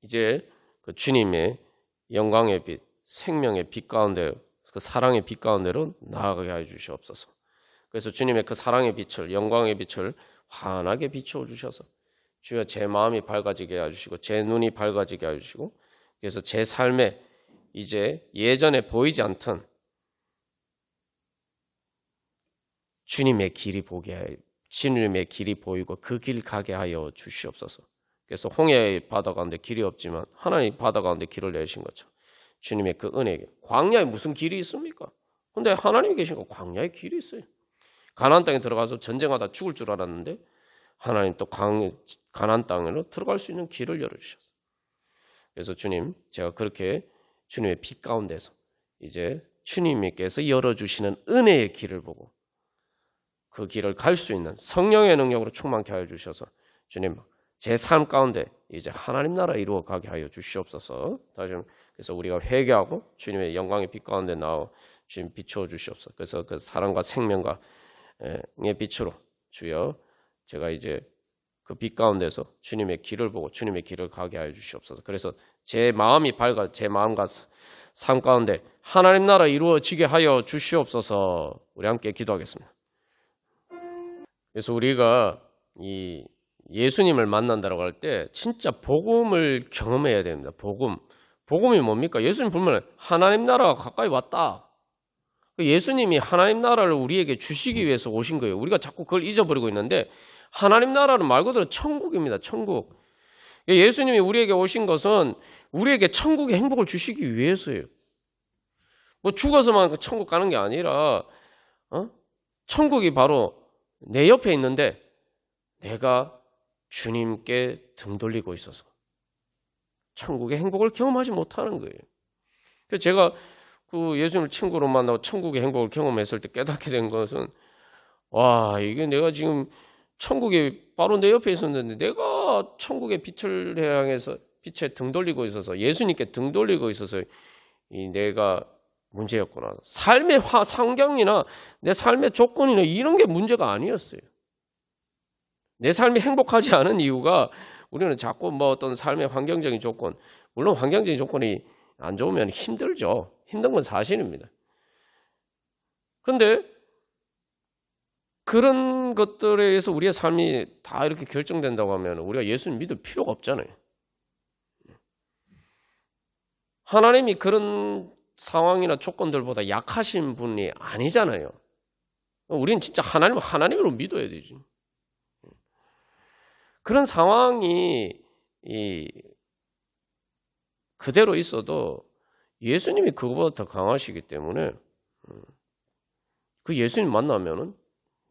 이제 그 주님의 영광의 빛, 생명의 빛 가운데 그 사랑의 빛 가운데로 나아가게 하여 주시옵소서. 그래서 주님의 그 사랑의 빛을 영광의 빛을 환하게 비추어 주셔서 주여 제 마음이 밝아지게 해주시고 제 눈이 밝아지게 해주시고 그래서 제 삶에 이제 예전에 보이지 않던 주님의 길이 보게 하여 주님의 길이 보이고 그 길 가게 하여 주시옵소서. 그래서 홍해 바다 가운데 길이 없지만 하나님 바다 가운데 길을 내신 것처럼 주님의 그 은혜에 광야에 무슨 길이 있습니까? 근데 하나님이 계신 거 광야에 길이 있어요. 가나안 땅에 들어가서 전쟁하다 죽을 줄 알았는데 하나님 또 가나안 땅으로 들어갈 수 있는 길을 열어주셨어요. 그래서 주님, 제가 그렇게 주님의 빛 가운데서 이제 주님께서 열어주시는 은혜의 길을 보고 그 길을 갈 수 있는 성령의 능력으로 충만케 하여 주셔서 주님, 제 삶 가운데 이제 하나님 나라 이루어 가게 하여 주시옵소서. 다시 그래서 우리가 회개하고 주님의 영광의 빛 가운데 나와 주님 비추어 주시옵소서. 그래서 그 사랑과 생명과 의 빛으로 주여 제가 이제 그 빛 가운데서 주님의 길을 보고 주님의 길을 가게 하여 주시옵소서. 그래서 제 마음이 밝아 제 마음과 삶 가운데 하나님 나라 이루어지게 하여 주시옵소서. 우리 함께 기도하겠습니다. 그래서 우리가 이 예수님을 만난다고 할 때 진짜 복음을 경험해야 됩니다. 복음이 뭡니까? 예수님 보면 하나님 나라가 가까이 왔다. 예수님이 하나님 나라를 우리에게 주시기 위해서 오신 거예요. 우리가 자꾸 그걸 잊어버리고 있는데 하나님 나라는 말 그대로 천국입니다. 천국. 예수님이 우리에게 오신 것은 우리에게 천국의 행복을 주시기 위해서예요. 뭐 죽어서만 천국 가는 게 아니라 천국이 바로 내 옆에 있는데 내가 주님께 등 돌리고 있어서 천국의 행복을 경험하지 못하는 거예요. 그래서 제가 그 예수님을 친구로 만나고 천국의 행복을 경험했을 때 깨닫게 된 것은 와, 이게 내가 지금 천국이 바로 내 옆에 있었는데 내가 천국의 빛을 향해서 빛에 등 돌리고 있어서 예수님께 등 돌리고 있어서 이 내가 문제였구나. 삶의 상경이나 내 삶의 조건이나 이런 게 문제가 아니었어요. 내 삶이 행복하지 않은 이유가 우리는 자꾸 뭐 어떤 삶의 환경적인 조건, 물론 환경적인 조건이 안 좋으면 힘들죠. 힘든 건 사실입니다. 그런데 그런 것들에 의해서 우리의 삶이 다 이렇게 결정된다고 하면 우리가 예수님 믿을 필요가 없잖아요. 하나님이 그런 상황이나 조건들보다 약하신 분이 아니잖아요. 우리는 진짜 하나님으로 믿어야 되지. 그런 상황이 그대로 있어도 예수님이 그거보다 더 강하시기 때문에 그 예수님 만나면은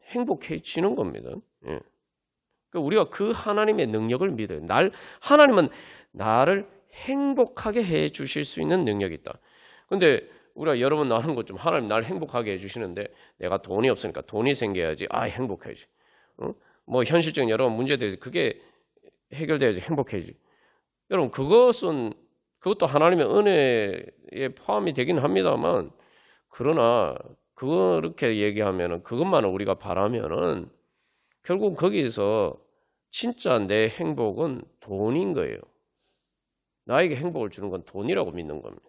행복해지는 겁니다. 예. 그러니까 우리가 그 하나님의 능력을 믿어요. 하나님은 나를 행복하게 해 주실 수 있는 능력이 있다. 근데 우리가 여러 번 나오는 것 좀 하나님 나를 행복하게 해 주시는데 내가 돈이 없으니까 돈이 생겨야지 행복해지. 뭐 현실적인 여러 문제들이 그게 해결돼야지 행복해지. 여러분 그것도 하나님의 은혜에 포함이 되긴 합니다만 그러나 그렇게 얘기하면은 그것만을 우리가 바라면은 결국 거기에서 진짜 내 행복은 돈인 거예요. 나에게 행복을 주는 건 돈이라고 믿는 겁니다.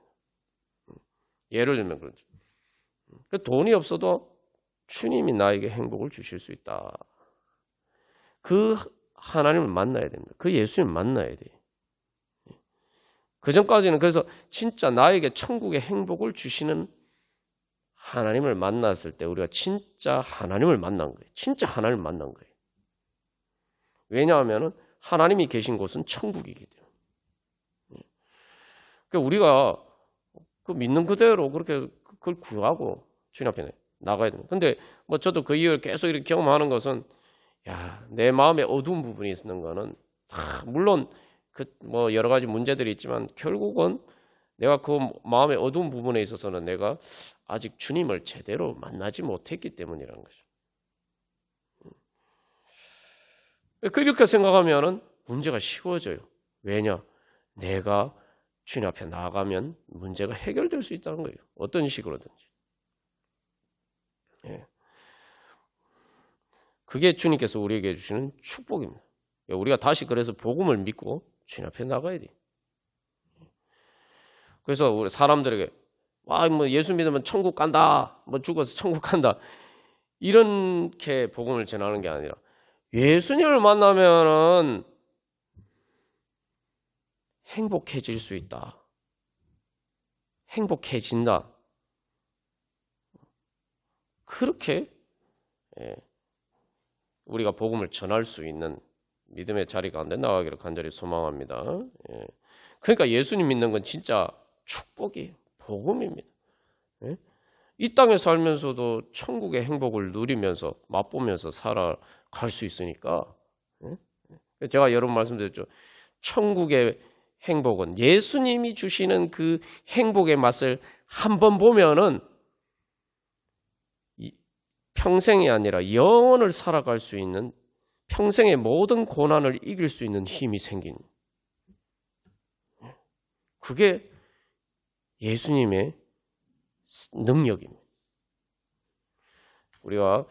예를 들면 그렇죠. 돈이 없어도 주님이 나에게 행복을 주실 수 있다. 그 하나님을 만나야 됩니다. 그 예수님 만나야 돼요. 그 전까지는 그래서 진짜 나에게 천국의 행복을 주시는 하나님을 만났을 때 우리가 진짜 하나님을 만난 거예요. 진짜 하나님을 만난 거예요. 왜냐하면 하나님이 계신 곳은 천국이기 때문에. 그러니까 우리가 그 믿는 그대로 그렇게 그걸 구하고 주님 앞에 나가야 됩니다. 근데 뭐 저도 그 이유를 계속 이렇게 경험하는 것은 내 마음에 어두운 부분이 있는 거는 물론 그 뭐 여러 가지 문제들이 있지만 결국은 내가 그 마음의 어두운 부분에 있어서는 내가 아직 주님을 제대로 만나지 못했기 때문이라는 거죠. 그렇게 생각하면은 문제가 쉬워져요. 왜냐? 내가 주님 앞에 나아가면 문제가 해결될 수 있다는 거예요. 어떤 식으로든지. 그게 주님께서 우리에게 주시는 축복입니다. 우리가 다시 그래서 복음을 믿고 주님 앞에 나가야 돼. 그래서 우리 사람들에게 뭐 예수 믿으면 천국 간다, 뭐 죽어서 천국 간다 이렇게 복음을 전하는 게 아니라 예수님을 만나면은 행복해질 수 있다. 행복해진다. 그렇게 우리가 복음을 전할 수 있는 믿음의 자리 가운데 나가기를 간절히 소망합니다. 그러니까 예수님 믿는 건 진짜 축복이에요. 복음입니다. 이 땅에 살면서도 천국의 행복을 누리면서 맛보면서 살아갈 수 있으니까 제가 여러 번 말씀드렸죠. 천국의 행복은 예수님이 주시는 그 행복의 맛을 한번 보면은 평생이 아니라 영원을 살아갈 수 있는 평생의 모든 고난을 이길 수 있는 힘이 생긴 그게 예수님의 능력입니다. 우리가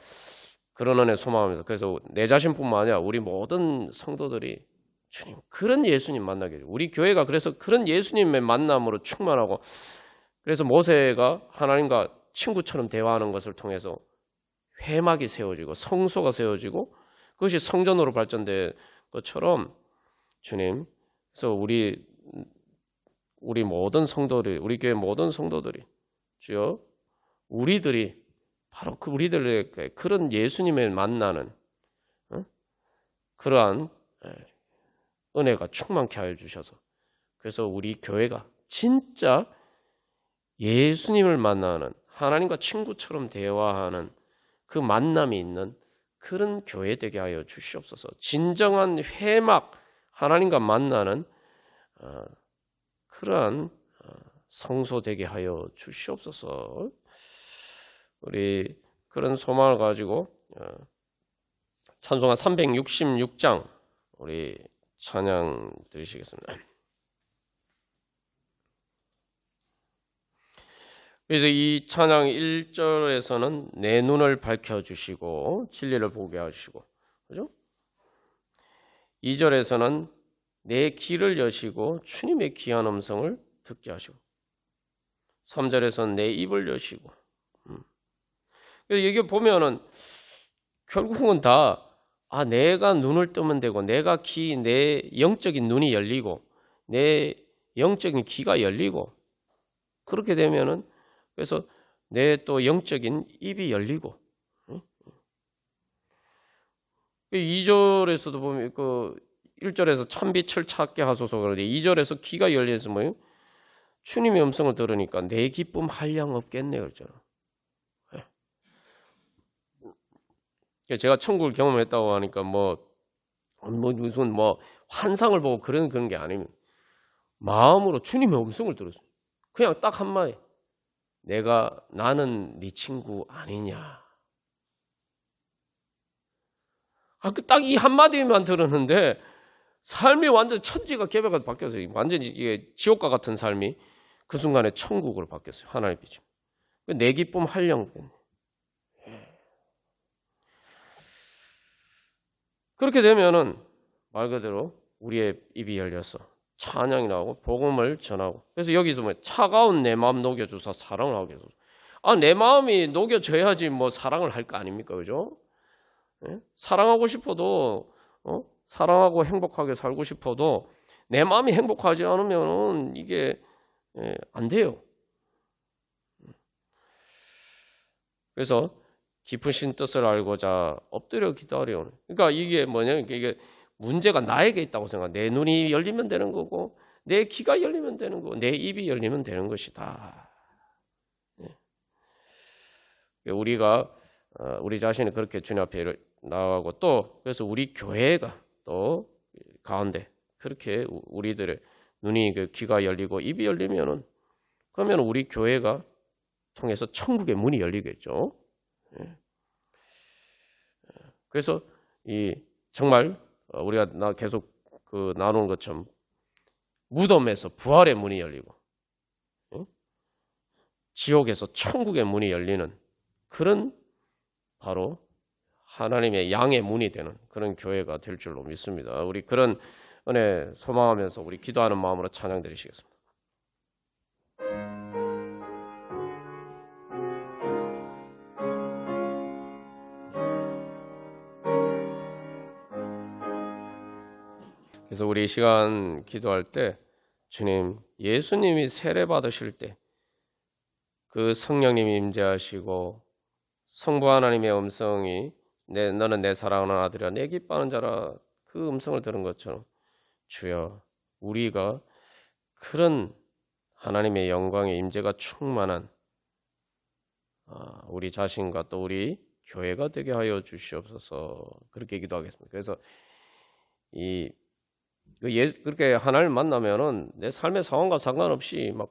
그런 은혜 소망하면서 그래서 내 자신뿐만 아니라 우리 모든 성도들이 주님 그런 예수님 만나게 해요. 우리 교회가 그래서 그런 예수님의 만남으로 충만하고 그래서 모세가 하나님과 친구처럼 대화하는 것을 통해서 회막이 세워지고 성소가 세워지고 그것이 성전으로 발전된 것처럼 주님 그래서 우리 모든 성도들이 우리 교회 모든 성도들이 주여 우리들이 바로 그 우리들의 그런 예수님을 만나는 그러한 은혜가 충만케 하여 주셔서 그래서 우리 교회가 진짜 예수님을 만나는 하나님과 친구처럼 대화하는 그 만남이 있는 그런 교회 되게 하여 주시옵소서. 진정한 회막 하나님과 만나는 그러한 성소 되게 하여 주시옵소서. 우리 그런 소망을 가지고 찬송가 366장 우리 찬양 드리시겠습니다. 그래서 이 찬양 1절에서는 내 눈을 밝혀주시고 진리를 보게 하시고 그죠? 2절에서는 내 귀를 여시고 주님의 귀한 음성을 듣게 하시고 3절에서는 내 입을 여시고 그래서 여기 보면은 결국은 다 내가 눈을 뜨면 되고 내가 내 영적인 눈이 열리고 내 영적인 귀가 열리고 그렇게 되면은 그래서 내 또 영적인 입이 열리고 2절에서도 보면 그 1절에서 참빛을 찾게 하소서 그러는데 2절에서 귀가 열려서 뭐예요? 주님의 음성을 들으니까 내 기쁨 한량 없겠네 그러잖아. 제가 천국을 경험했다고 하니까 무슨 환상을 보고 그런 게 아닙니다. 마음으로 주님의 음성을 들었어요. 그냥 딱 한마디. 나는 네 친구 아니냐. 딱 이 한마디만 들었는데 삶이 완전 천지가 개벽으로 바뀌었어요. 완전히 이게 지옥과 같은 삶이 그 순간에 천국으로 바뀌었어요. 하나님의 빛이. 내 기쁨 한량. 그렇게 되면은 말 그대로 우리의 입이 열려서 찬양이 나오고 복음을 전하고 그래서 여기서 차가운 내 마음 녹여주사 사랑을 하게 해서 내 마음이 녹여져야지 사랑을 할 거 아닙니까 그죠? 사랑하고 싶어도 사랑하고 행복하게 살고 싶어도 내 마음이 행복하지 않으면 이게 안 돼요. 그래서 깊으신 뜻을 알고자 엎드려 기도하려. 그러니까 이게 뭐냐면 이게 문제가 나에게 있다고 생각. 내 눈이 열리면 되는 거고, 내 귀가 열리면 되는 거고, 내 입이 열리면 되는 것이다. 우리가 우리 자신이 그렇게 주님 앞에 나가고 또 그래서 우리 교회가 또 가운데 그렇게 우리들의 눈이 귀가 열리고 입이 열리면은 그러면 우리 교회가 통해서 천국의 문이 열리겠죠. 그래서 이 정말 우리가 계속 나누는 것처럼 무덤에서 부활의 문이 열리고 지옥에서 천국의 문이 열리는 그런 바로 하나님의 양의 문이 되는 그런 교회가 될 줄로 믿습니다. 우리 그런 은혜 소망하면서 우리 기도하는 마음으로 찬양 드리시겠습니다. 그래서 우리 이 시간 기도할 때 주님, 예수님이 세례 받으실 때 그 성령님이 임재하시고 성부 하나님의 음성이 너는 내 사랑하는 아들이라 내 기뻐하는 자라 그 음성을 들은 것처럼 주여 우리가 그런 하나님의 영광의 임재가 충만한 우리 자신과 또 우리 교회가 되게 하여 주시옵소서. 그렇게 기도하겠습니다. 그래서 그렇게 하나님을 만나면은 내 삶의 상황과 상관없이 막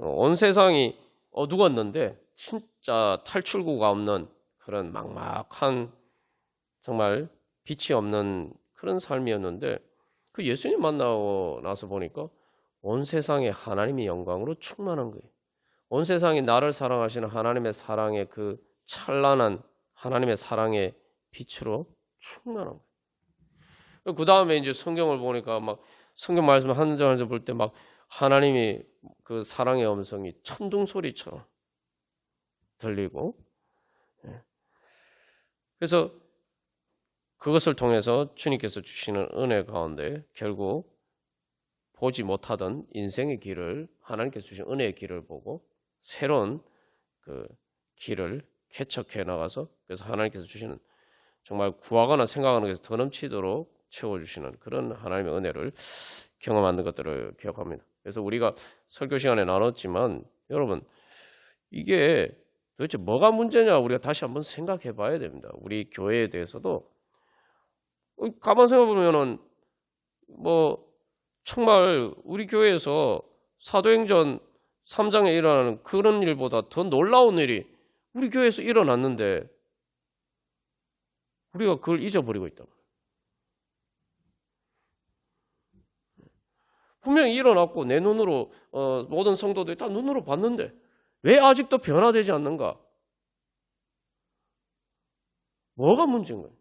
온 세상이 어두웠는데 진짜 탈출구가 없는 그런 막막한 정말 빛이 없는 그런 삶이었는데 그 예수님 만나고 나서 보니까 온 세상에 하나님의 영광으로 충만한 거예요. 온 세상이 나를 사랑하시는 하나님의 사랑의 그 찬란한 하나님의 사랑의 빛으로 충만한 거예요. 그 다음에 이제 성경을 보니까 막 성경 말씀 한 절 한 절 볼 때 막 하나님이 그 사랑의 음성이 천둥 소리처럼 들리고, 그래서 그것을 통해서 주님께서 주시는 은혜 가운데 결국 보지 못하던 인생의 길을 하나님께서 주신 은혜의 길을 보고 새로운 그 길을 개척해 나가서 그래서 하나님께서 주시는 정말 구하거나 생각하는 것에서 더 넘치도록 채워주시는 그런 하나님의 은혜를 경험하는 것들을 기억합니다. 그래서 우리가 설교 시간에 나눴지만 여러분 이게 도대체 뭐가 문제냐 우리가 다시 한번 생각해 봐야 됩니다. 우리 교회에 대해서도 가만 생각해 보면은 뭐 정말 우리 교회에서 사도행전 3장에 일어나는 그런 일보다 더 놀라운 일이 우리 교회에서 일어났는데 우리가 그걸 잊어버리고 있다. 분명히 일어났고 내 눈으로 모든 성도들이 다 눈으로 봤는데 왜 아직도 변화되지 않는가? 뭐가 문제인 거예요?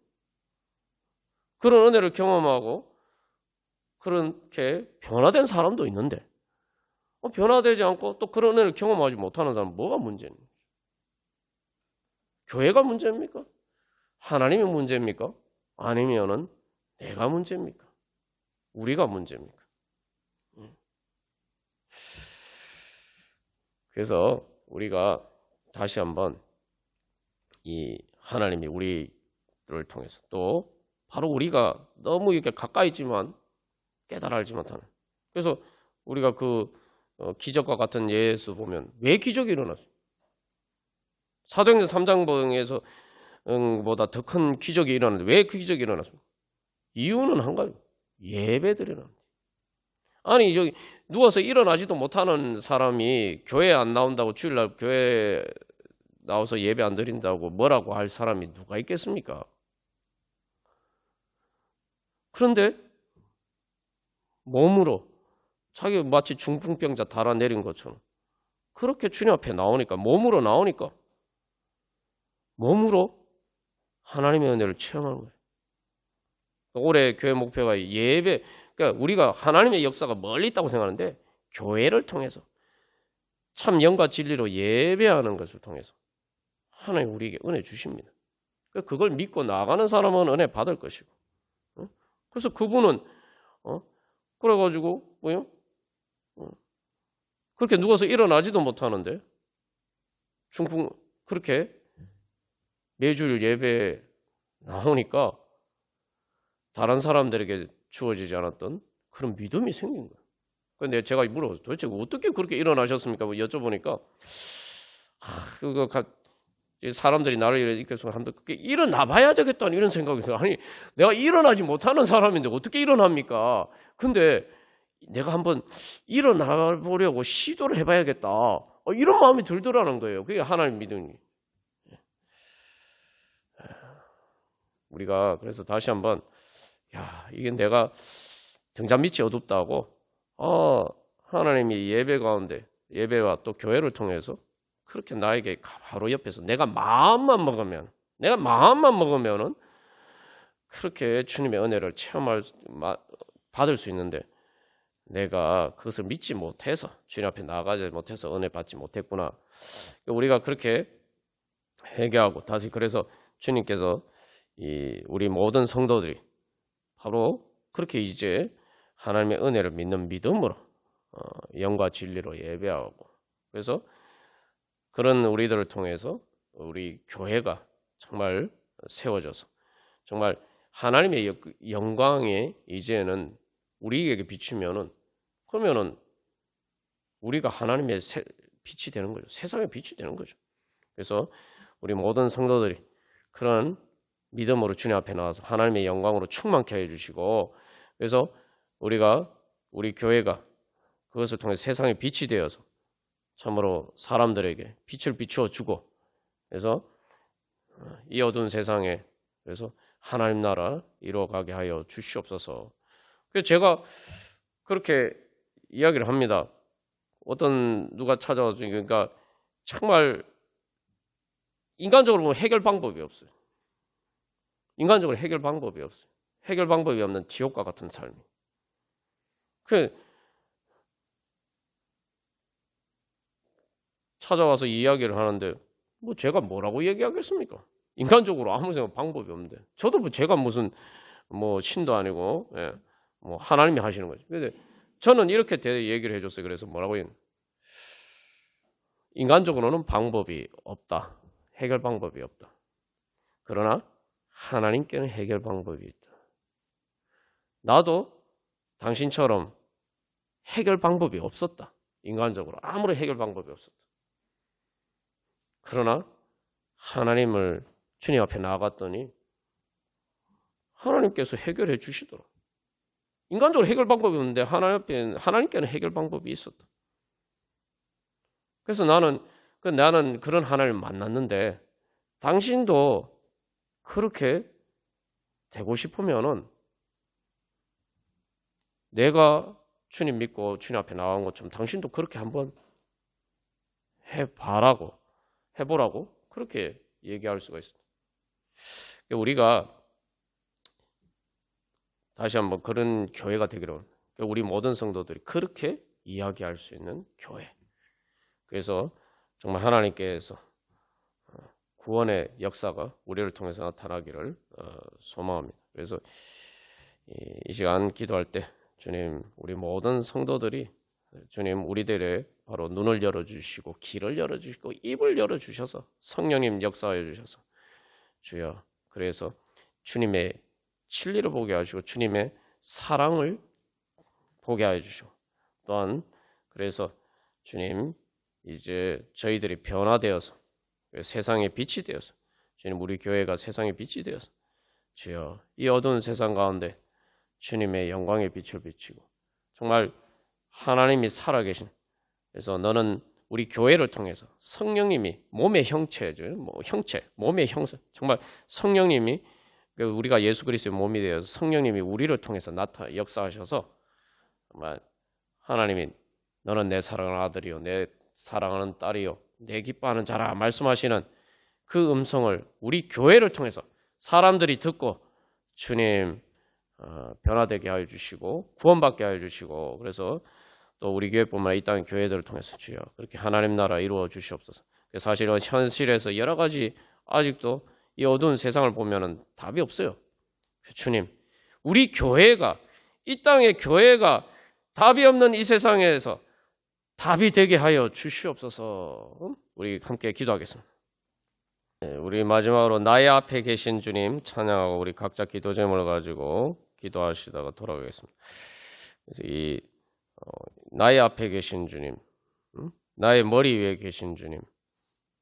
그런 은혜를 경험하고 그렇게 변화된 사람도 있는데 변화되지 않고 또 그런 은혜를 경험하지 못하는 사람은 뭐가 문제입니까? 교회가 문제입니까? 하나님이 문제입니까? 아니면은 내가 문제입니까? 우리가 문제입니까? 그래서 우리가 다시 한번 이 하나님이 우리를 통해서 또 바로 우리가 너무 이렇게 가까이 있지만 깨달아 알지 못하는, 그래서 우리가 그 기적과 같은 예수 보면 왜 기적이 일어났어요? 사도행전 3장에서 보다 더 큰 기적이 일어났는데 왜 그 기적이 일어났습니까? 이유는 한 가지, 예배드리는. 아니 저기 누워서 일어나지도 못하는 사람이 교회 안 나온다고 주일날 교회 나와서 예배 안 드린다고 뭐라고 할 사람이 누가 있겠습니까? 그런데 몸으로 자기 마치 중풍병자 달아내린 것처럼 그렇게 주님 앞에 나오니까 몸으로 나오니까 몸으로 하나님의 은혜를 체험하는 거예요. 올해 교회 목표가 예배, 그러니까 우리가 하나님의 역사가 멀리 있다고 생각하는데 교회를 통해서 참 영과 진리로 예배하는 것을 통해서 하나님 우리에게 은혜 주십니다. 그걸 믿고 나가는 사람은 은혜 받을 것이고 그래서 그분은 그래가지고 뭐요? 그렇게 누워서 일어나지도 못하는데 중풍 그렇게 매주일 예배에 나오니까 다른 사람들에게 주어지지 않았던 그런 믿음이 생긴 거예요. 근데 제가 물어봤어요. 도대체 어떻게 그렇게 일어나셨습니까? 뭐 여쭤보니까 그거 사람들이 나를 이끌어서 한데 그게 일어나 봐야 되겠다는 이런 생각이 들어요. 아니 내가 일어나지 못하는 사람인데 어떻게 일어납니까? 근데 내가 한번 일어나 보려고 시도를 해봐야겠다. 이런 마음이 들더라는 거예요. 그게 하나님 믿음이. 우리가 그래서 다시 한번 이게 내가 등잔 밑이 어둡다고 하나님이 예배 가운데 예배와 또 교회를 통해서 그렇게 나에게 바로 옆에서 내가 마음만 먹으면은 그렇게 주님의 은혜를 받을 수 있는데 내가 그것을 믿지 못해서 주님 앞에 나아가지 못해서 은혜 받지 못했구나. 우리가 그렇게 회개하고 다시 그래서 주님께서 우리 모든 성도들이 바로 그렇게 이제 하나님의 은혜를 믿는 믿음으로 영과 진리로 예배하고 그래서 그런 우리들을 통해서 우리 교회가 정말 세워져서 정말 하나님의 영광에 이제는 우리에게 비추면은 그러면은 우리가 하나님의 빛이 되는 거죠. 세상의 빛이 되는 거죠. 그래서 우리 모든 성도들이 그런 믿음으로 주님 앞에 나와서 하나님의 영광으로 충만케 해주시고 그래서 우리 교회가 그것을 통해 세상의 빛이 되어서 참으로 사람들에게 빛을 비추어 주고 그래서 이 어두운 세상에 그래서 하나님 나라 이루어가게 하여 주시옵소서. 그래서 제가 그렇게 이야기를 합니다. 누가 찾아와서 그러니까 정말 인간적으로 보면 해결 방법이 없어요. 인간적으로 해결 방법이 없어요. 해결 방법이 없는 지옥과 같은 삶이. 찾아와서 이야기를 하는데 뭐 제가 뭐라고 얘기하겠습니까? 인간적으로 아무 생각 방법이 없는데 저도 뭐 제가 무슨 뭐 신도 아니고 뭐 하나님이 하시는 거죠. 근데 저는 이렇게 얘기를 해줬어요. 그래서 뭐라고 했냐? 인간적으로는 방법이 없다. 해결 방법이 없다. 그러나 하나님께는 해결 방법이 있다. 나도 당신처럼 해결 방법이 없었다. 인간적으로 아무런 해결 방법이 없었다. 그러나 하나님을 주님 앞에 나아갔더니 하나님께서 해결해 주시더라. 인간적으로 해결 방법이 없는데 하나님께는 해결 방법이 있었다. 그래서 나는 그런 하나님을 만났는데 당신도 그렇게 되고 싶으면은 내가 주님 믿고 주님 앞에 나온 것처럼 당신도 그렇게 한번 해보라고 그렇게 얘기할 수가 있습니다. 우리가 다시 한번 그런 교회가 되기를 우리 모든 성도들이 그렇게 이야기할 수 있는 교회. 그래서 정말 하나님께서 구원의 역사가 우리를 통해서 나타나기를 소망합니다. 그래서 이 시간 기도할 때 주님 우리 모든 성도들이 주님 우리들의 바로 눈을 열어주시고 길을 열어주시고 입을 열어주셔서 성령님 역사해 주셔서 주여 그래서 주님의 진리를 보게 하시고 주님의 사랑을 보게 해 주시고 또한 그래서 주님 이제 저희들이 변화되어서 세상의 빛이 되어서 주님 우리 교회가 세상의 빛이 되어서 주여 이 어두운 세상 가운데 주님의 영광의 빛을 비치고 정말 하나님이 살아계신 그래서 너는 우리 교회를 통해서 성령님이 몸의 형체죠. 몸의 형상 정말 성령님이 우리가 예수 그리스도의 몸이 되어서 성령님이 우리를 통해서 역사하셔서 정말 하나님이 너는 내 사랑하는 아들이요 내 사랑하는 딸이요 내 기뻐하는 자라 말씀하시는 그 음성을 우리 교회를 통해서 사람들이 듣고 주님 변화되게 하여 주시고 구원받게 하여 주시고 그래서 또 우리 교회뿐만 아니라 이 땅의 교회들을 통해서 주여 그렇게 하나님 나라 이루어 주시옵소서. 사실은 현실에서 여러 가지 아직도 이 어두운 세상을 보면은 답이 없어요. 주님 우리 교회가, 이 땅의 교회가 답이 없는 이 세상에서 답이 되게 하여 주시옵소서. 우리 함께 기도하겠습니다. 우리 마지막으로 나의 앞에 계신 주님 찬양하고 우리 각자 기도 제목을 가지고 기도하시다가 돌아가겠습니다. 그래서 나의 앞에 계신 주님, 나의 머리 위에 계신 주님,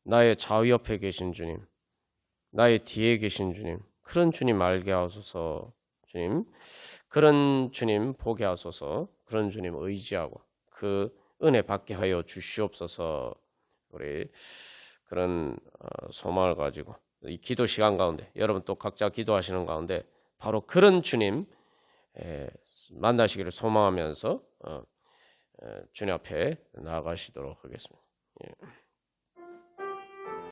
나의 좌우 옆에 계신 주님, 나의 뒤에 계신 주님, 그런 주님 알게 하소서. 주님, 그런 주님 보게 하소서. 그런 주님 의지하고 그 은혜 받게 하여 주시옵소서. 우리 그런 소망을 가지고 이 기도 시간 가운데 여러분 또 각자 기도하시는 가운데 바로 그런 주님 만나시기를 소망하면서 주님 앞에 나아가시도록 하겠습니다. 예.